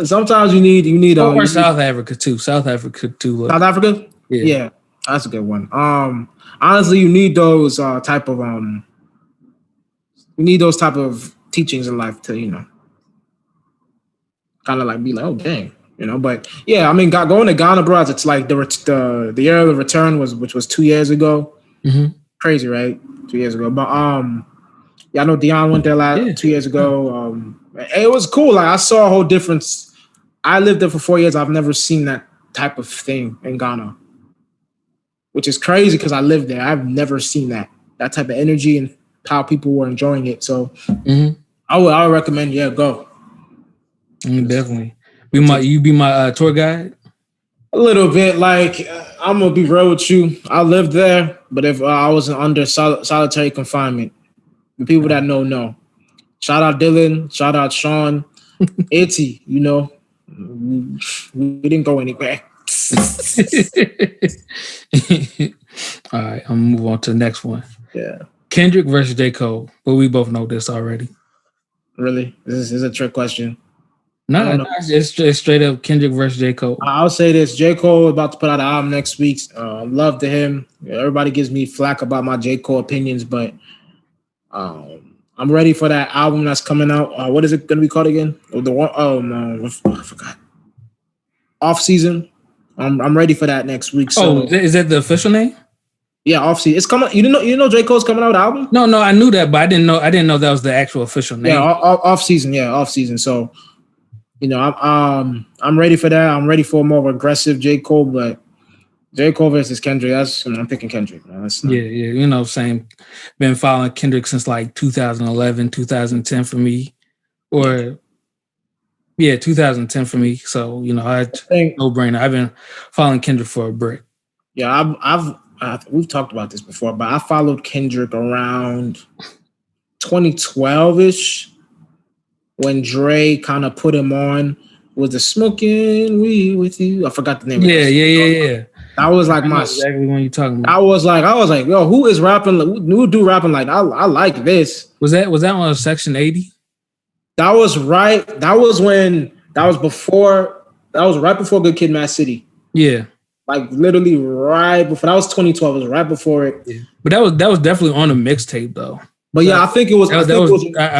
Sometimes you need or South Africa too. South Africa too. Look. South Africa, yeah, that's a good one. Honestly, you need those type of you need those type of teachings in life to kind of like be like, oh dang, But yeah, I mean, going to Ghana, bro, it's like the year of the return which was 2 years ago. Mm-hmm. Crazy, right? 2 years ago, but yeah, I know Dion went there 2 years ago. It was cool. Like I saw a whole difference. I lived there for 4 years. I've never seen that type of thing in Ghana, which is crazy because I lived there. I've never seen that type of energy and how people were enjoying it. So I would recommend, go. Definitely. You be my tour guide? A little bit. Like I'm gonna be real with you. I lived there, but if I wasn't under solitary confinement, the people that know. Shout out Dylan. Shout out Sean. Itty. We didn't go anywhere. All right, I'm gonna move on to the next one. Yeah. Kendrick versus J. Cole. But we both know this already. Really? This is a trick question. No, it's straight up Kendrick versus J. Cole. I'll say this. J. Cole is about to put out an album next week. Love to him. Everybody gives me flack about my J. Cole opinions, but I'm ready for that album that's coming out. What is it going to be called again? I forgot. Off season. I'm ready for that next week. So, is that the official name? Yeah, off season. It's coming. You know J. Cole's coming out with an album? No, I knew that, but I didn't know that was the actual official name. Yeah, off season. Yeah, off season. So, I'm ready for that. I'm ready for a more aggressive J. Cole, but J. Cole versus Kendrick. I'm picking Kendrick. Man. Yeah. Same. Been following Kendrick since like 2011, 2010 for me, or 2010 for me. So I think no brainer. I've been following Kendrick for a break. Yeah, we've talked about this before, but I followed Kendrick around 2012-ish when Dre kind of put him on with the smoking weed with you. I forgot the name. Yeah. That was like exactly when you talking about. I was like, yo, who is rapping? Who do rapping like? I like this. Was that on Section 80? That was right. That was right before Good Kid, Mad City. Yeah. Like literally right before. That was 2012. It was right before it. Yeah. But that was definitely on a mixtape though. But I think it was. I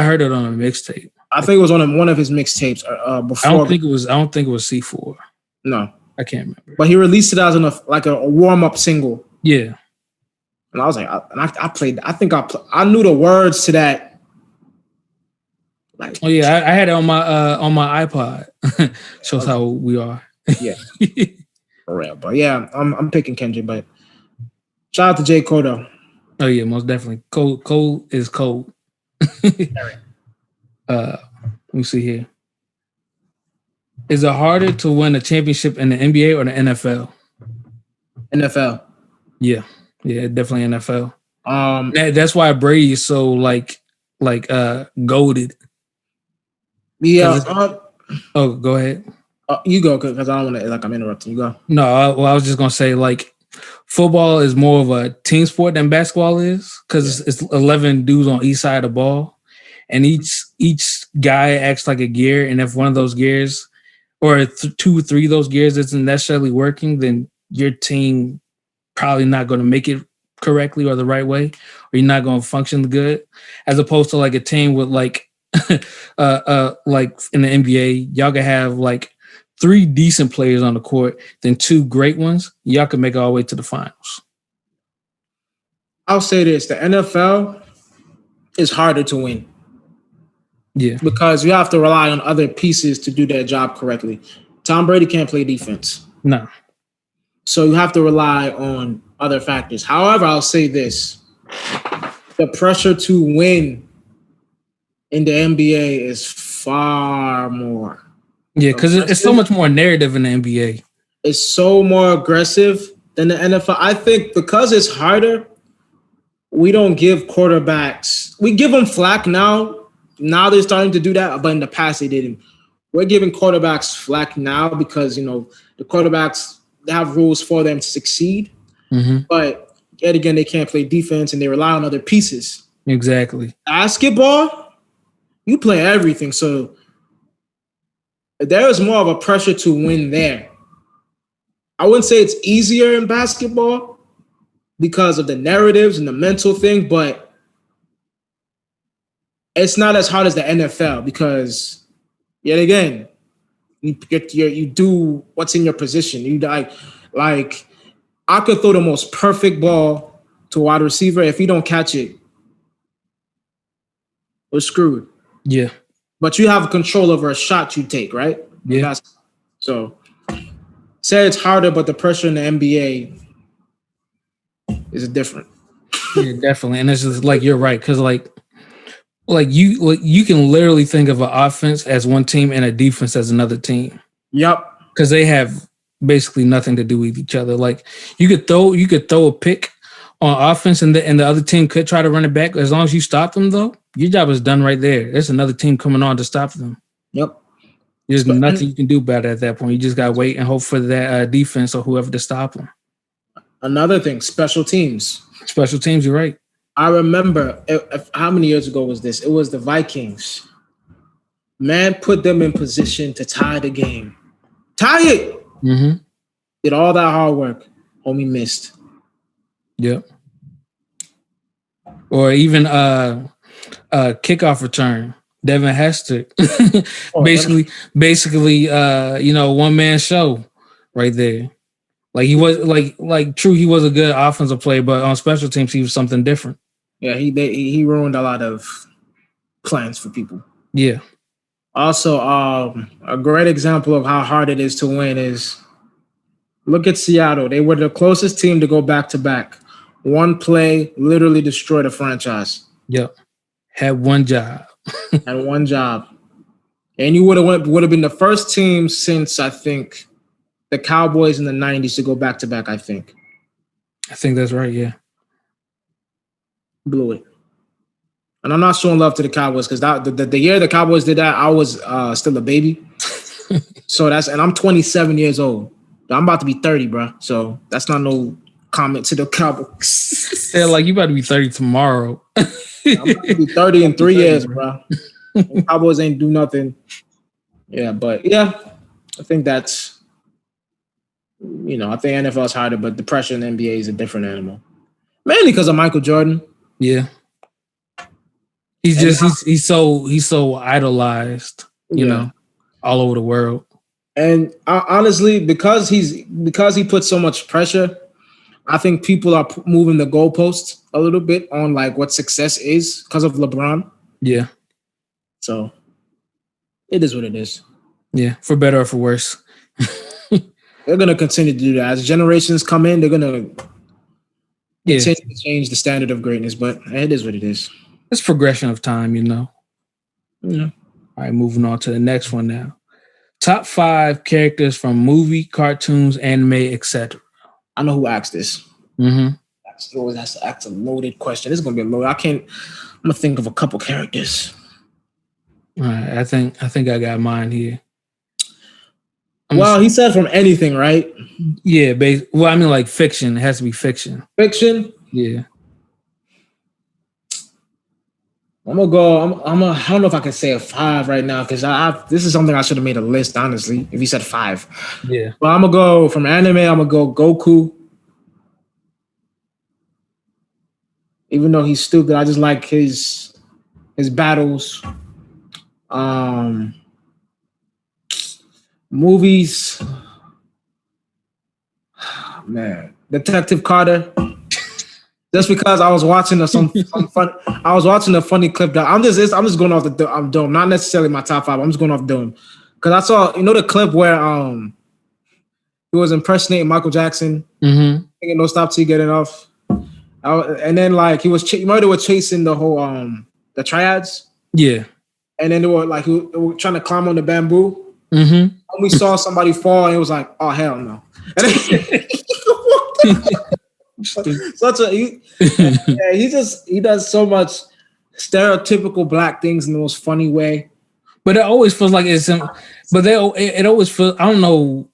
heard it on a mixtape. I think it was on one of his mixtapes before. I don't think it was C4. No, I can't remember. But he released it as a warm up single. Yeah. And I was like, I played. I think I knew the words to that. Like, I had it on my iPod. Shows how we are. Yeah. For real, but yeah, I'm picking Kendrick. But shout out to J. Cole though. Oh yeah, most definitely. Cole is cold. Let me see here. Is it harder to win a championship in the NBA or the NFL? NFL. Yeah, definitely NFL. That's why Brady is so goated. Yeah. Go ahead. You go, because I don't want to, I'm interrupting. You go. No, I was just going to say, football is more of a team sport than basketball is, because it's 11 dudes on each side of the ball, and each guy acts like a gear, and if one of those gears, or 2 or 3 of those gears isn't necessarily working, then your team probably not going to make it correctly or the right way, or you're not going to function good, as opposed to a team with in the NBA, y'all can have 3 decent players on the court, then 2 great ones. Y'all can make it all the way to the finals. I'll say this: the NFL is harder to win. Yeah, because you have to rely on other pieces to do their job correctly. Tom Brady can't play defense. No. So you have to rely on other factors. However, I'll say this: the pressure to win in the NBA is far more. Yeah, because it's so much more narrative in the NBA. It's so more aggressive than the NFL. I think because it's harder, we don't give quarterbacks. We give them flack now. Now they're starting to do that, but in the past they didn't. We're giving quarterbacks flack now because the quarterbacks have rules for them to succeed. Mm-hmm. But yet again, they can't play defense and they rely on other pieces. Exactly. Basketball, you play everything. So there is more of a pressure to win there. I wouldn't say it's easier in basketball because of the narratives and the mental thing, but it's not as hard as the NFL because, yet again, you do what's in your position. You like I could throw the most perfect ball to a wide receiver. If he don't catch it, we're screwed. Yeah. But you have control over a shot you take, right? Yeah. So say it's harder, but the pressure in the NBA is different. Yeah, definitely. And it's just like you're right, because like you can literally think of an offense as one team and a defense as another team. Yep. Because they have basically nothing to do with each other. Like you could throw a pick on offense and the other team could try to run it back. As long as you stop them, though, your job is done right there. There's another team coming on to stop them. Yep. There's nothing you can do about it at that point. You just got to wait and hope for that defense or whoever to stop them. Another thing, special teams. Special teams, you're right. I remember, how many years ago was this? It was the Vikings. Man put them in position to tie the game. Tie it! Mm-hmm. Did all that hard work. Homie missed. Yep. Or even kickoff return. Devin Hester. basically, one man show right there. Like he was true, he was a good offensive player, but on special teams he was something different. Yeah, he ruined a lot of plans for people. Yeah. Also, a great example of how hard it is to win is look at Seattle. They were the closest team to go back to back. One play literally destroyed a franchise. Yep. Had one job. Had one job. And you would have been the first team since, I think, the Cowboys in the 90s to go back to back, I think. I think that's right, yeah. Blew it. And I'm not showing love to the Cowboys because the year the Cowboys did that, I was still a baby. And I'm 27 years old. I'm about to be 30, bro. So that's not no comment to the Cowboys. Yeah, like you about to be 30 tomorrow. I'm about to be 30 in 3 years, bro. Cowboys ain't do nothing. Yeah, but yeah, I think that's, I think NFL is harder, but the pressure in the NBA is a different animal. Mainly because of Michael Jordan. Yeah. He's so idolized, all over the world. And honestly, because he put so much pressure, I think people are moving the goalposts a little bit on like what success is because of LeBron. Yeah. So it is what it is. Yeah, for better or for worse. They're gonna continue to do that. As generations come in, they're gonna continue to change the standard of greatness, but it is what it is. It's progression of time, Yeah. All right, moving on to the next one now. Top 5 characters from movie, cartoons, anime, etc. I know who asked this. Mm-hmm. That's a loaded question. It's gonna be loaded. I'm gonna think of a couple characters. All right, I think I got mine here. He said from anything, right? Yeah, like fiction. It has to be fiction. Fiction? Yeah. I'm gonna go. I don't know if I can say a 5 right now because this is something I should have made a list, honestly, if he said 5. Yeah. But I'm gonna go from anime. I'm gonna go Goku. Even though he's stupid, I just like his battles. Movies. Man, Detective Carter. Just because I was watching some fun, I was watching a funny clip that I'm just going off the dome, not necessarily my top 5. I'm just going off dome because I saw the clip where he was impersonating Michael Jackson, mm-hmm. Thinking "No Stop Till You Get Enough," and then like they were chasing the whole the triads. Yeah, and then they were like, they were trying to climb on the bamboo. Mm-hmm. And we saw somebody fall, and it was like, oh hell no. And he does so much stereotypical black things in the most funny way. But it always feels like it's him. But it always feels. I don't know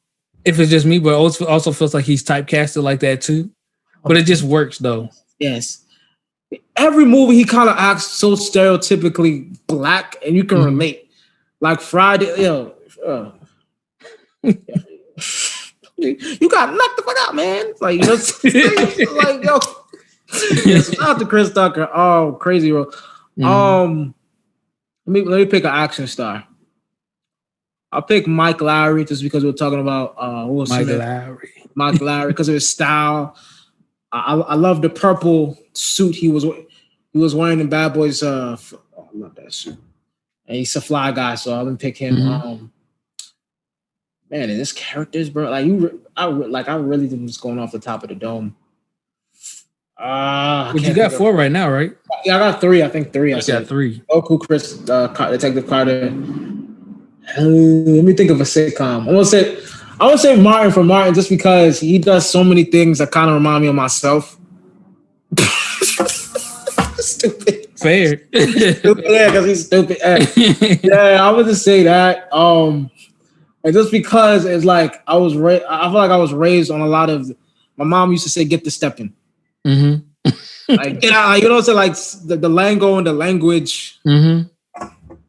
if it's just me, but it also feels like he's typecasted like that too. But it just works though. Yes. Every movie he kind of acts so stereotypically black, and you can relate. Like Friday, you got knocked the fuck out, man. Like, you know, like, yo. Shout out to Chris Tucker. Oh, crazy role. Let me pick an action star. I'll pick Mike Lowry just because we're talking about Mike Lowry because of his style. I love the purple suit he was wearing in Bad Boys. I love that suit. And he's a fly guy, so I'm gonna pick him. Man, and this characters, bro. Like I really think it's going off the top of the dome. But you got 4 right now, right? Yeah, I got 3. I think 3. I got 3. Goku, Chris, Detective Carter. Let me think of a sitcom. I want to say Martin for Martin just because he does so many things that kind of remind me of myself. Stupid. Fair. Stupid, yeah, because he's stupid. Yeah, I would just say that. And just because it's like I feel like I was raised on a lot of. My mom used to say, "Get the stepping." Mm-hmm. Like get out, you know, so like the lingo and the language. Mm-hmm.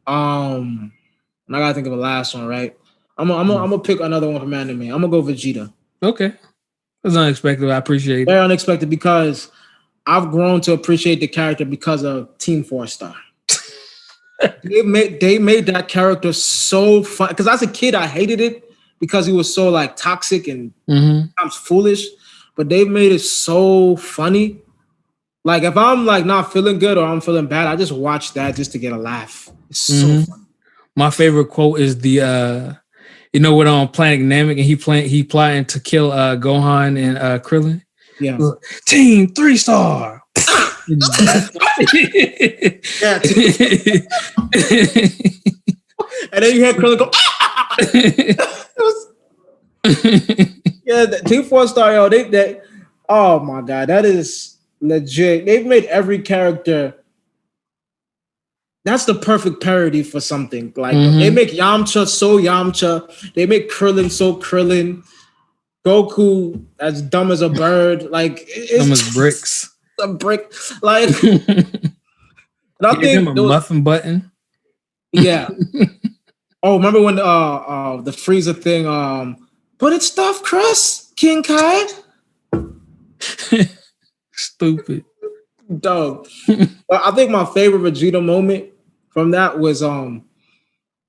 And I gotta think of a last one, right? I'm gonna pick another one from anime. I'm gonna go Vegeta. Okay, that's unexpected. I appreciate it. Very unexpected because I've grown to appreciate the character because of Team 4-Star. they made that character so fun. Because as a kid, I hated it because he was so like toxic and sometimes foolish. But they've made it so funny. Like if I'm like not feeling good or I'm feeling bad, I just watch that just to get a laugh. It's so funny. My favorite quote is the you know what on Planet Namek and he plotting to kill Gohan and Krillin. Yeah. Team 3-Star. Yeah. And then you hear Krillin go. Yeah, Team 4-Star, yo, they oh my god, that is legit. They've made every character. That's the perfect parody for something. Like they make Yamcha so Yamcha, they make Krillin so Krillin, Goku as dumb as a bird, like it's dumb as bricks. A brick, like. And I think a muffin button. Yeah. Oh, remember when the Frieza thing? But it's stuffed crust, King Kai. Stupid. Dog. But I think my favorite Vegeta moment from that was and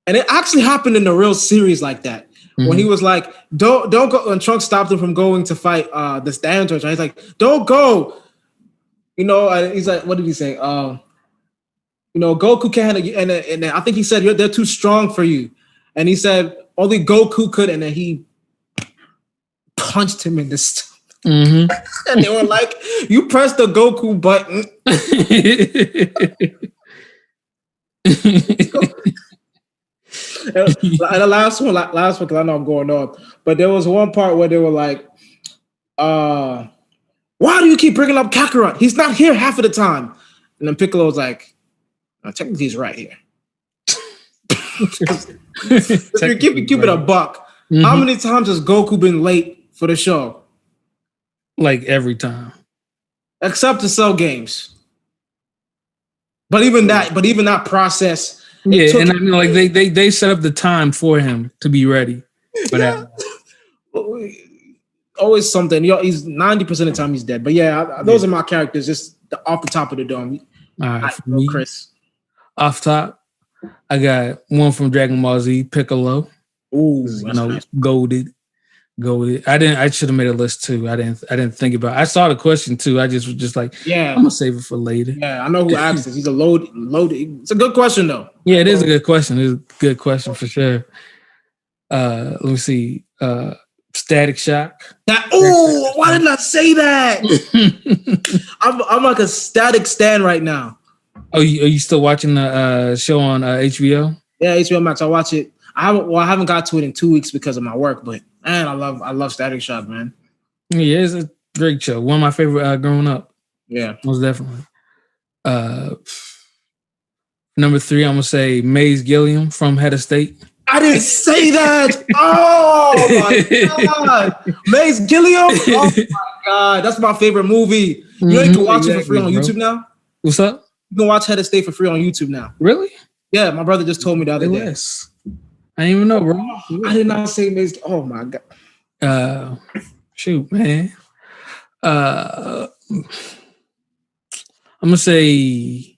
it actually happened in the real series like that. When he was like, don't go, and Trunks stopped him from going to fight the Stand Torch. He's like, don't go. You know, he's like, what did he say? You know, Goku can't, and I think he said they're too strong for you. And he said only Goku could, and then he punched him in the stomach. And they were like, you pressed the Goku button. And the last one, because I know I'm going off, but there was one part where they were like, why do you keep bringing up Kakarot? He's not here half of the time. And then Piccolo was like, technically he's right here. If you keep it a buck, how many times has Goku been late for the show? Like every time. Except to sell games. But even that process. Yeah, and I mean, like they set up the time for him to be ready for that. Always something. He's 90% of the time he's dead. But yeah, those are my characters, just off the top of the dome. All right, for me, Chris. Off top, I got one from Dragon Ball Z, Piccolo. Ooh, nice. Golded. I should have made a list too. I didn't think about it. I saw the question too. I just was just like, I'm gonna save it for later. Yeah, I know who asked this. He's a loaded. It's a good question though. Yeah, it is a good question. It's a good question for sure. Let me see. Static Shock. Why didn't I say that? I'm like a Static stan right now. are you still watching the show on HBO? Yeah, HBO Max. I watch it. I haven't got to it in 2 weeks because of my work, but man, I love Static Shock, man. Yeah, it's a great show. One of my favorite growing up. Yeah, most definitely. Number 3, I'm gonna say Maze Gilliam from Head of State. I didn't say that. Oh my god, Maze Gilliam. Oh my god, that's my favorite movie. You know you can watch it for free on YouTube now. What's up? You can watch Head of State for free on YouTube now. Really? Yeah, my brother just told me the other day. Yes. I didn't even know, bro. I did not say Maze. Oh my god. Shoot, man. I'm gonna say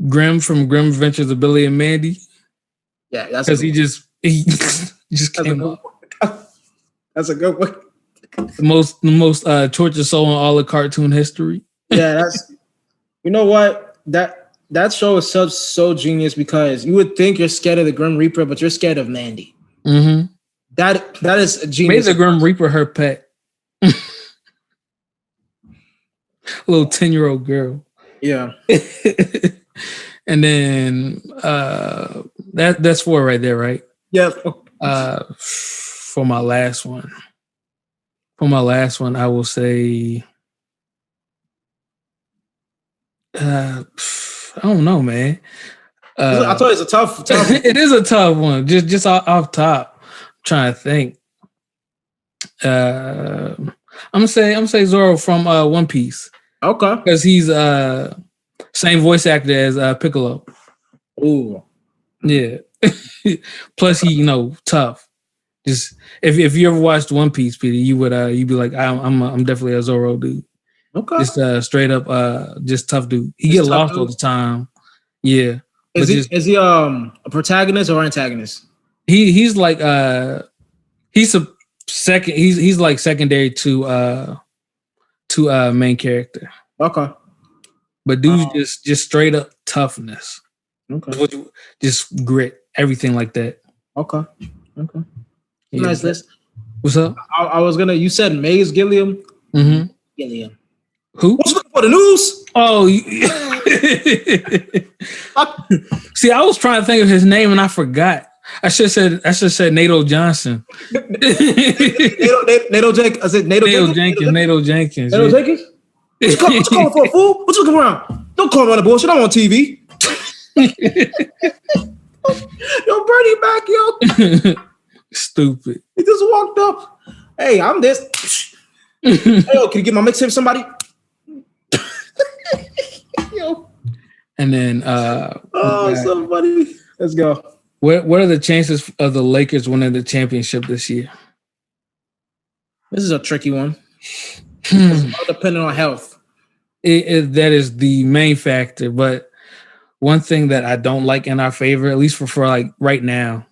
Grim from Grim Adventures of Billy and Mandy. Yeah, that's because he just came up. That's a good one. The most tortured soul in all of cartoon history. Yeah, that's. You know what, that show is so genius because you would think you're scared of the Grim Reaper, but you're scared of Mandy. Mm-hmm. That is a genius. Made the Grim Reaper her pet. Little 10-year-old girl. Yeah. And then that's 4 right there, right? Yeah. For my last one, I will say I don't know, man. I thought it's a tough. It is a tough one. Just off top. I'm trying to think. I'm gonna say Zoro from One Piece. Okay. Because he's same voice actor as Piccolo. Ooh. Yeah. Plus he, tough. Just if you ever watched One Piece, Peter, you'd be like, I'm definitely a Zoro dude. Okay. Just straight up just tough dude. He get lost all the time. Yeah. Is he a protagonist or antagonist? He's like he's a second he's like secondary to main character. Okay. But dude's just straight up toughness. Okay. Just grit, everything like that. Okay. Yeah. Nice list. What's up? I was gonna. You said Maze Gilliam. Mm-hmm. Gilliam. Who? What's looking for the news? Oh. See, I was trying to think of his name and I forgot. I should have said Nato Johnson. Nato Jenkins. I said Nato Jenkins. Nato Jenkins. Nato Jenkins. What you calling for, a fool? What you looking around? Don't call me on the bullshit. I'm on TV. Yo, Bernie back, yo. Stupid. He just walked up. Hey, I'm this. Hey, yo, can you get my mixtape, somebody? Yo. And then somebody. Let's go. What are the chances of the Lakers winning the championship this year? This is a tricky one. It's all depending on health. That is the main factor. But one thing that I don't like in our favor, at least for like right now,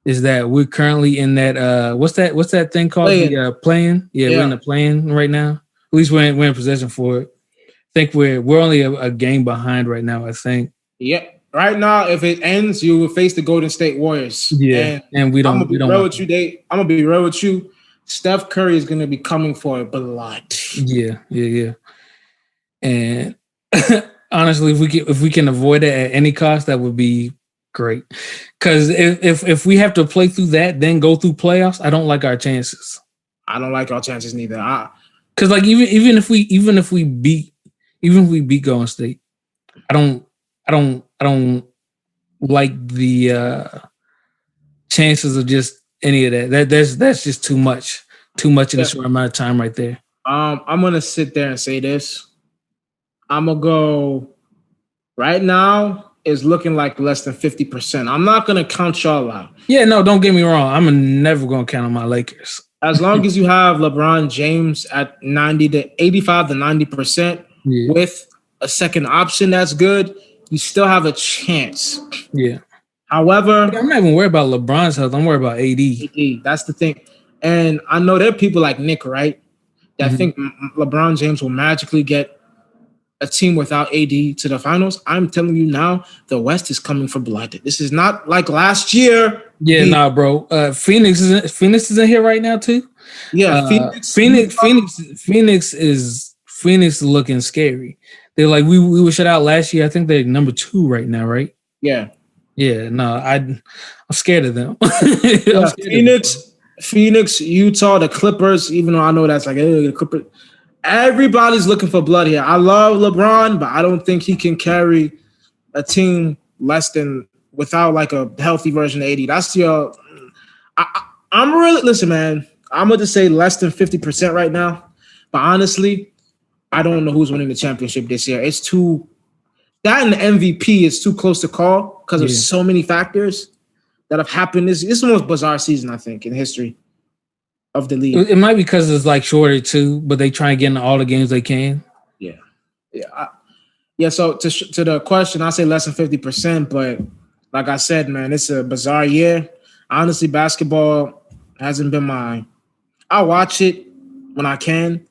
is that we're currently in that what's that thing called? Play-in. The play-in? Yeah, we're in the play-in right now. At least we're in possession for it. I think we're only a game behind right now, I think. Yep. Right now, if it ends, you will face the Golden State Warriors. Yeah, and we don't. I'm gonna be real with you, I'm gonna be real with you. Steph Curry is gonna be coming for blood. Yeah. And honestly, if we can avoid it at any cost, that would be great. Because if we have to play through that, then go through playoffs, I don't like our chances. I don't like our chances neither. Because like even if we beat Golden State, I don't like the chances of just any of that. That's just too much in a short amount of time right there. I'm gonna sit there and say this. I'm gonna go right now. Is looking like less than 50%. I'm not gonna count y'all out. Yeah, no, don't get me wrong. I'm never gonna count on my Lakers. As long as you have LeBron James at 85 to 90% with a second option, that's good. You still have a chance. Yeah. However, I'm not even worried about LeBron's health. I'm worried about AD. That's the thing. And I know there are people like Nick, right, that think LeBron James will magically get a team without AD to the finals. I'm telling you now, the West is coming for blood. This is not like last year. Yeah, bro. Phoenix is in here right now too. Yeah, Phoenix is looking scary. They're like we were shut out last year. I think they're number 2 right now, right? Yeah. Yeah, no, I'm scared of them. Yeah, Phoenix, Utah, the Clippers. Even though I know that's like the Clippers. Everybody's looking for blood here. I love LeBron, but I don't think he can carry a team less than without like a healthy version of 80. That's your. I'm really listen, man. I'm going to say less than 50% right now, but honestly, I don't know who's winning the championship this year. It's too that and the MVP is too close to call because of so many factors that have happened. This is the most bizarre season I think in history of the league. It might be because it's like shorter too, but they try and get into all the games they can. Yeah. So to the question, I say less than 50%, but like I said, man, it's a bizarre year. Honestly, basketball hasn't been mine. I watch it when I can,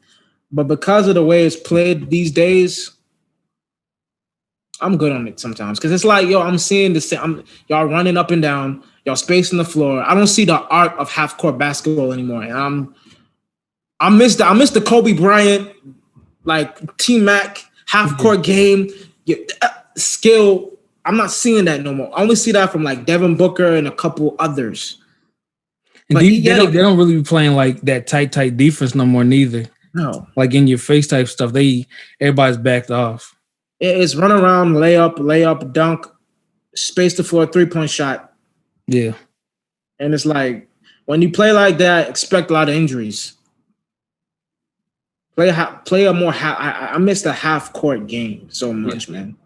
but because of the way it's played these days, I'm good on it sometimes. Because it's like, I'm seeing y'all running up and down, y'all spacing the floor. I don't see the art of half-court basketball anymore. And I miss the Kobe Bryant, like T-Mac half-court game skill. I'm not seeing that no more. I only see that from like Devin Booker and a couple others. And they don't really be playing like that tight defense no more neither. No. Like in your face type stuff, everybody's backed off. It's run around, layup, dunk, space the floor, 3-point shot. Yeah. And it's like, when you play like that, expect a lot of injuries. Play a more I miss the half-court game so much, man.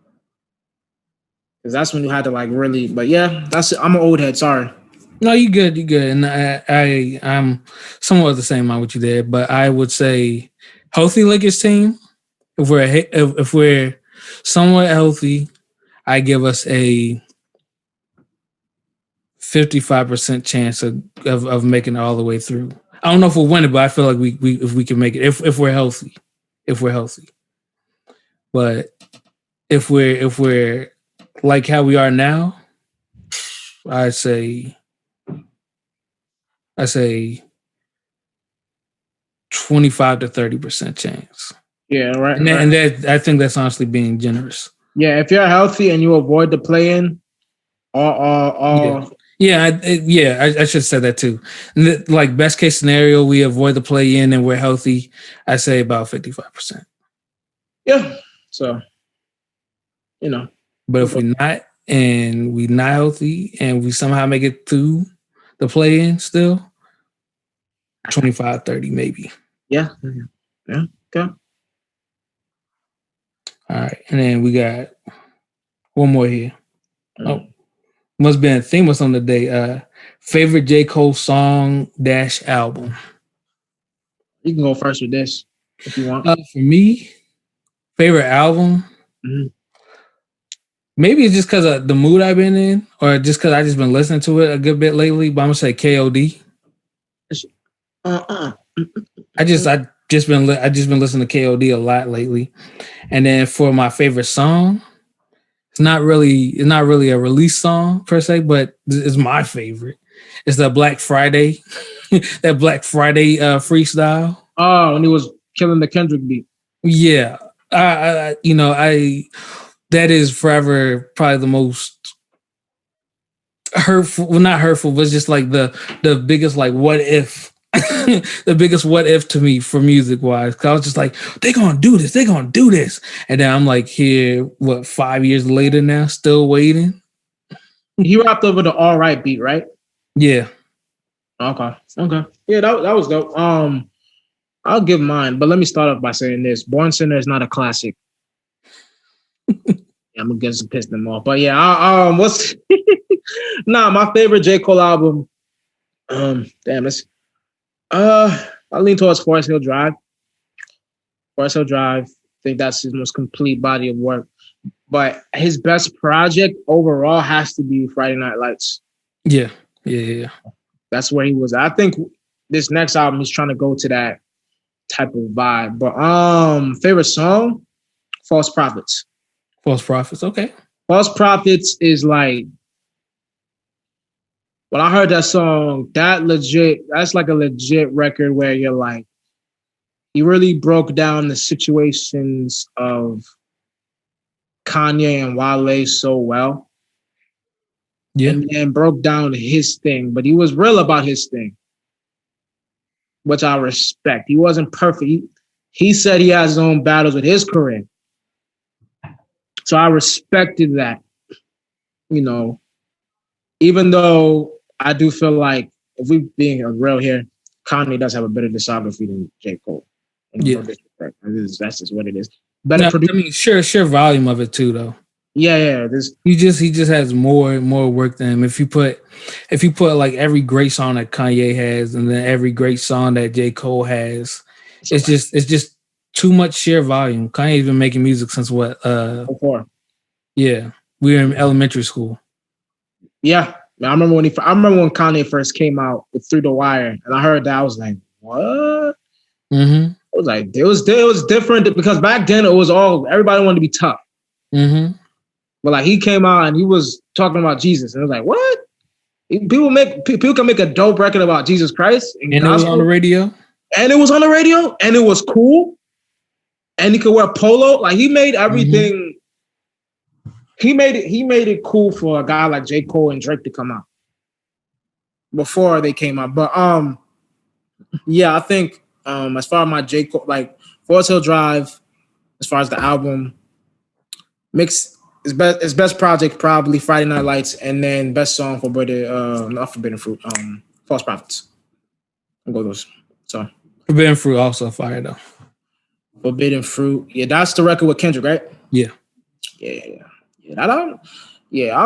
Because that's when you had to like really, but yeah, I'm an old head, sorry. No, you good. And I'm somewhat the same on what you did, but I would say healthy Lakers team. If we're somewhat healthy, I give us a 55% chance of making it all the way through. I don't know if we'll win it, but I feel like we if we can make it if we're healthy. But if we're like how we are now, I say 25 to 30% chance. Yeah, right. And that I think that's honestly being generous. Yeah, if you're healthy and you avoid the play-in, I should have said that too. Like best case scenario, we avoid the play-in and we're healthy. I say about 55%. Yeah, so But if we're not and we're not healthy and we somehow make it through the play-in still, 25, 30 maybe. Yeah. Okay. All right, and then we got one more here. Oh, must be a theme or something today. Favorite J. Cole song -- album. You can go first with this if you want. For me, favorite album. Mm-hmm. Maybe it's just because of the mood I've been in, or just because I just been listening to it a good bit lately. But I'm gonna say KOD. I just been listening to KOD a lot lately, and then for my favorite song, it's not really a release song per se, but it's my favorite. It's the Black Friday, that Black Friday freestyle. Oh, when he was killing the Kendrick beat. Yeah, that is forever probably the most hurtful. Well, not hurtful, but it's just like the biggest like what if. The biggest what if to me for music wise, because I was just like, they're gonna do this, and then I'm like, here, 5 years later now, still waiting. He rapped over the All Right beat, right? Yeah. Okay. Yeah, that was dope. I'll give mine, but let me start off by saying this: Born Sinner is not a classic. I'm gonna get some piss them off, but yeah, what's my favorite J. Cole album? I lean towards Forest Hill Drive. I think that's his most complete body of work. But his best project overall has to be Friday Night Lights. Yeah. That's where he was. I think this next album he's trying to go to that type of vibe. But favorite song? False Prophets. False Prophets, okay. False Prophets is like when I heard that song, that's like a legit record where you're like, he really broke down the situations of Kanye and Wale so well. Yeah. And then broke down his thing, but he was real about his thing, which I respect. He wasn't perfect. He said he has his own battles with his career. So I respected that, you know, even though I do feel like if we being real here, Kanye does have a better discography than J. Cole. Yeah. That's just what it is. Better I mean, sure volume of it too, though. Yeah. He just has more work than him. If you put like every great song that Kanye has and then every great song that J. Cole has, it's just too much sheer volume. Kanye's been making music since what? Before. Yeah, we were in elementary school. Yeah, I remember when Kanye first came out with Through the Wire, and I heard that, I was like, what? Mm-hmm. I was like, it was different because back then it was everybody wanted to be tough. Mm-hmm. But like he came out and he was talking about Jesus, and I was like, what? People can make a dope record about Jesus Christ, and it was on the radio, and it was on the radio, and it was cool, and he could wear polo. Like he made everything. Mm-hmm. He made it cool for a guy like J. Cole and Drake to come out before they came out. But yeah, I think as far as my J. Cole, like Forest Hill Drive, as far as the album, mix his best project probably Friday Night Lights, and then best song for not Forbidden Fruit, False Prophets. I'll go those. So Forbidden Fruit also fire though. Forbidden Fruit, yeah, that's the record with Kendrick, right? Yeah. I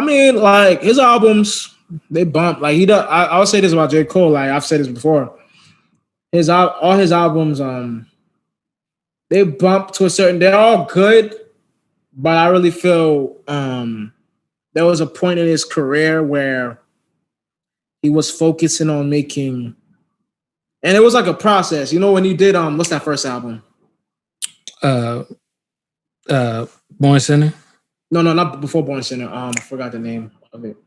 mean, like his albums, they bump. Like he does. I'll say this about J. Cole. Like I've said this before. All his albums, they bump to a certain. They're all good, but I really feel there was a point in his career where he was focusing on making, and it was like a process. You know, when he did what's that first album? Born Sinner. No, not before Born Sinner. I forgot the name of it.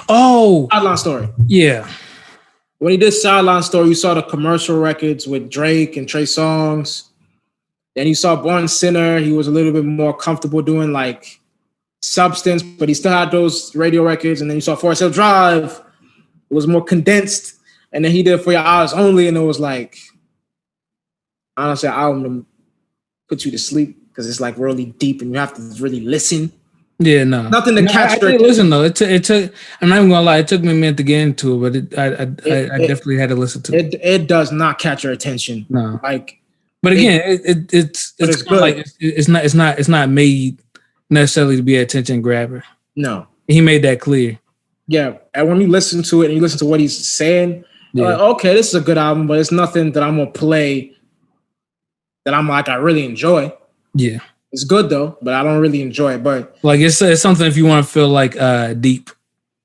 Oh, Sideline Story. Yeah. When he did Sideline Story, you saw the commercial records with Drake and Trey Songz. Then you saw Born Sinner. He was a little bit more comfortable doing like substance, but he still had those radio records. And then you saw Forest Hill Drive. It was more condensed. And then he did For Your Eyes Only, and it was like, honestly, an album to put you to sleep because it's like really deep and you have to really listen. Yeah, no. Nothing to catch. I did listen though. It took. I'm not even gonna lie. It took me a minute to get into it, but I definitely had to listen to it. It does not catch your attention. No, like. But again, it's good. Like it's not made necessarily to be an attention grabber. No, he made that clear. Yeah, and when you listen to it and you listen to what he's saying, you're like, okay, this is a good album, but it's nothing that I'm gonna play that I'm like I really enjoy. Yeah. It's good though, but I don't really enjoy it. But like it's something if you want to feel like deep.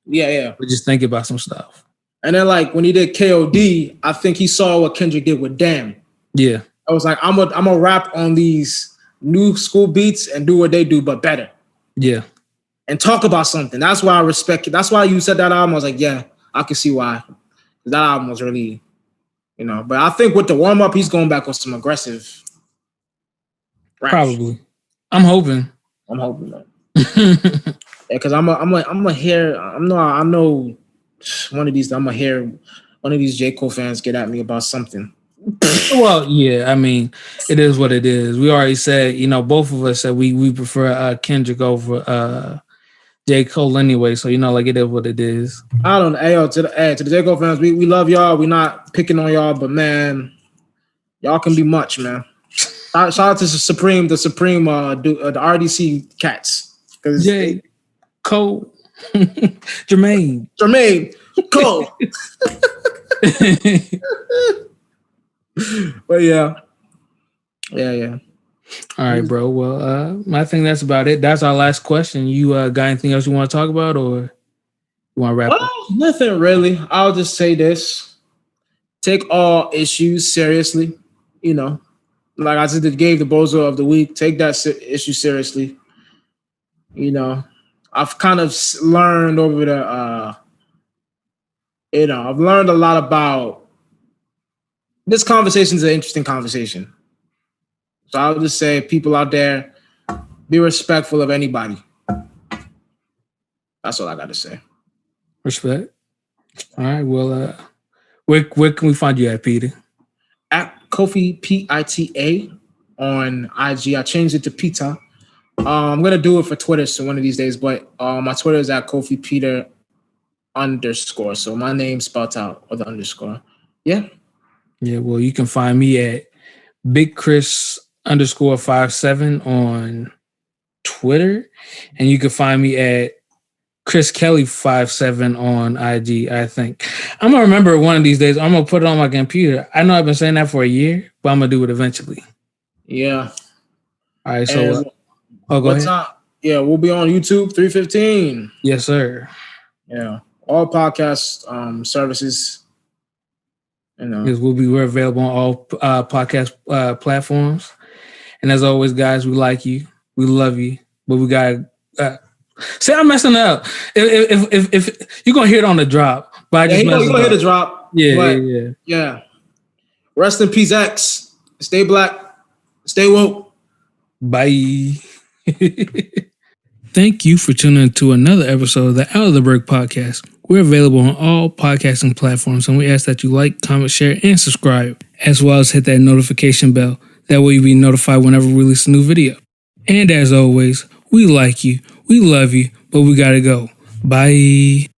Yeah. But just think about some stuff. And then like when he did KOD, I think he saw what Kendrick did with Damn. Yeah. I was like, I'm a rap on these new school beats and do what they do, but better. Yeah. And talk about something. That's why I respect it. That's why you said that album. I was like, yeah, I can see why. That album was really, but I think with the warm up, he's going back with some aggressive raps. Probably. I'm hoping, man. Yeah, because I know one of these. I'm gonna hear one of these J. Cole fans get at me about something. Well, yeah, I mean, it is what it is. We already said, both of us said we prefer Kendrick over J. Cole anyway. So like it is what it is. I don't know. To the J. Cole fans, we love y'all. We're not picking on y'all, but man, y'all can be much, man. Shout out to the Supreme, the RDC cats. J. Cole, Jermaine, Cole. But yeah. All right, bro. Well, I think that's about it. That's our last question. You got anything else you want to talk about, or you want to wrap up? Nothing really. I'll just say this: take all issues seriously. Like I just gave the Bozo of the Week. Take that issue seriously. I've kind of learned over I've learned a lot about this conversation is an interesting conversation. So I would just say, people out there, be respectful of anybody. That's all I got to say. Respect. All right. Well, where can we find you at, Peter? At Kofi Pita on IG. I changed it to Pita. I'm gonna do it for Twitter so one of these days, but my Twitter is at Kofi Peter _ So my name spelled out with the underscore. Yeah. Yeah. Well, you can find me at Big Chris _57 on Twitter, and you can find me at Chris Kelly 57 on IG. I think I'm gonna remember one of these days. I'm gonna put it on my computer. I know I've been saying that for a year, but I'm gonna do it eventually. Yeah. All right. So, go ahead. Yeah, we'll be on YouTube 3:15. Yes, sir. Yeah, all podcast services. Yes, we're available on all podcast platforms. And as always, guys, we like you, we love you, but we gotta. See, I'm messing up. If you're gonna hear it on the drop, but I just you're gonna hear the drop. Yeah. Rest in peace, X. Stay black. Stay woke. Bye. Thank you for tuning in to another episode of the Out of the Break podcast. We're available on all podcasting platforms, and we ask that you like, comment, share, and subscribe, as well as hit that notification bell. That way you'll be notified whenever we release a new video. And as always, we like you, we love you, but we gotta go. Bye.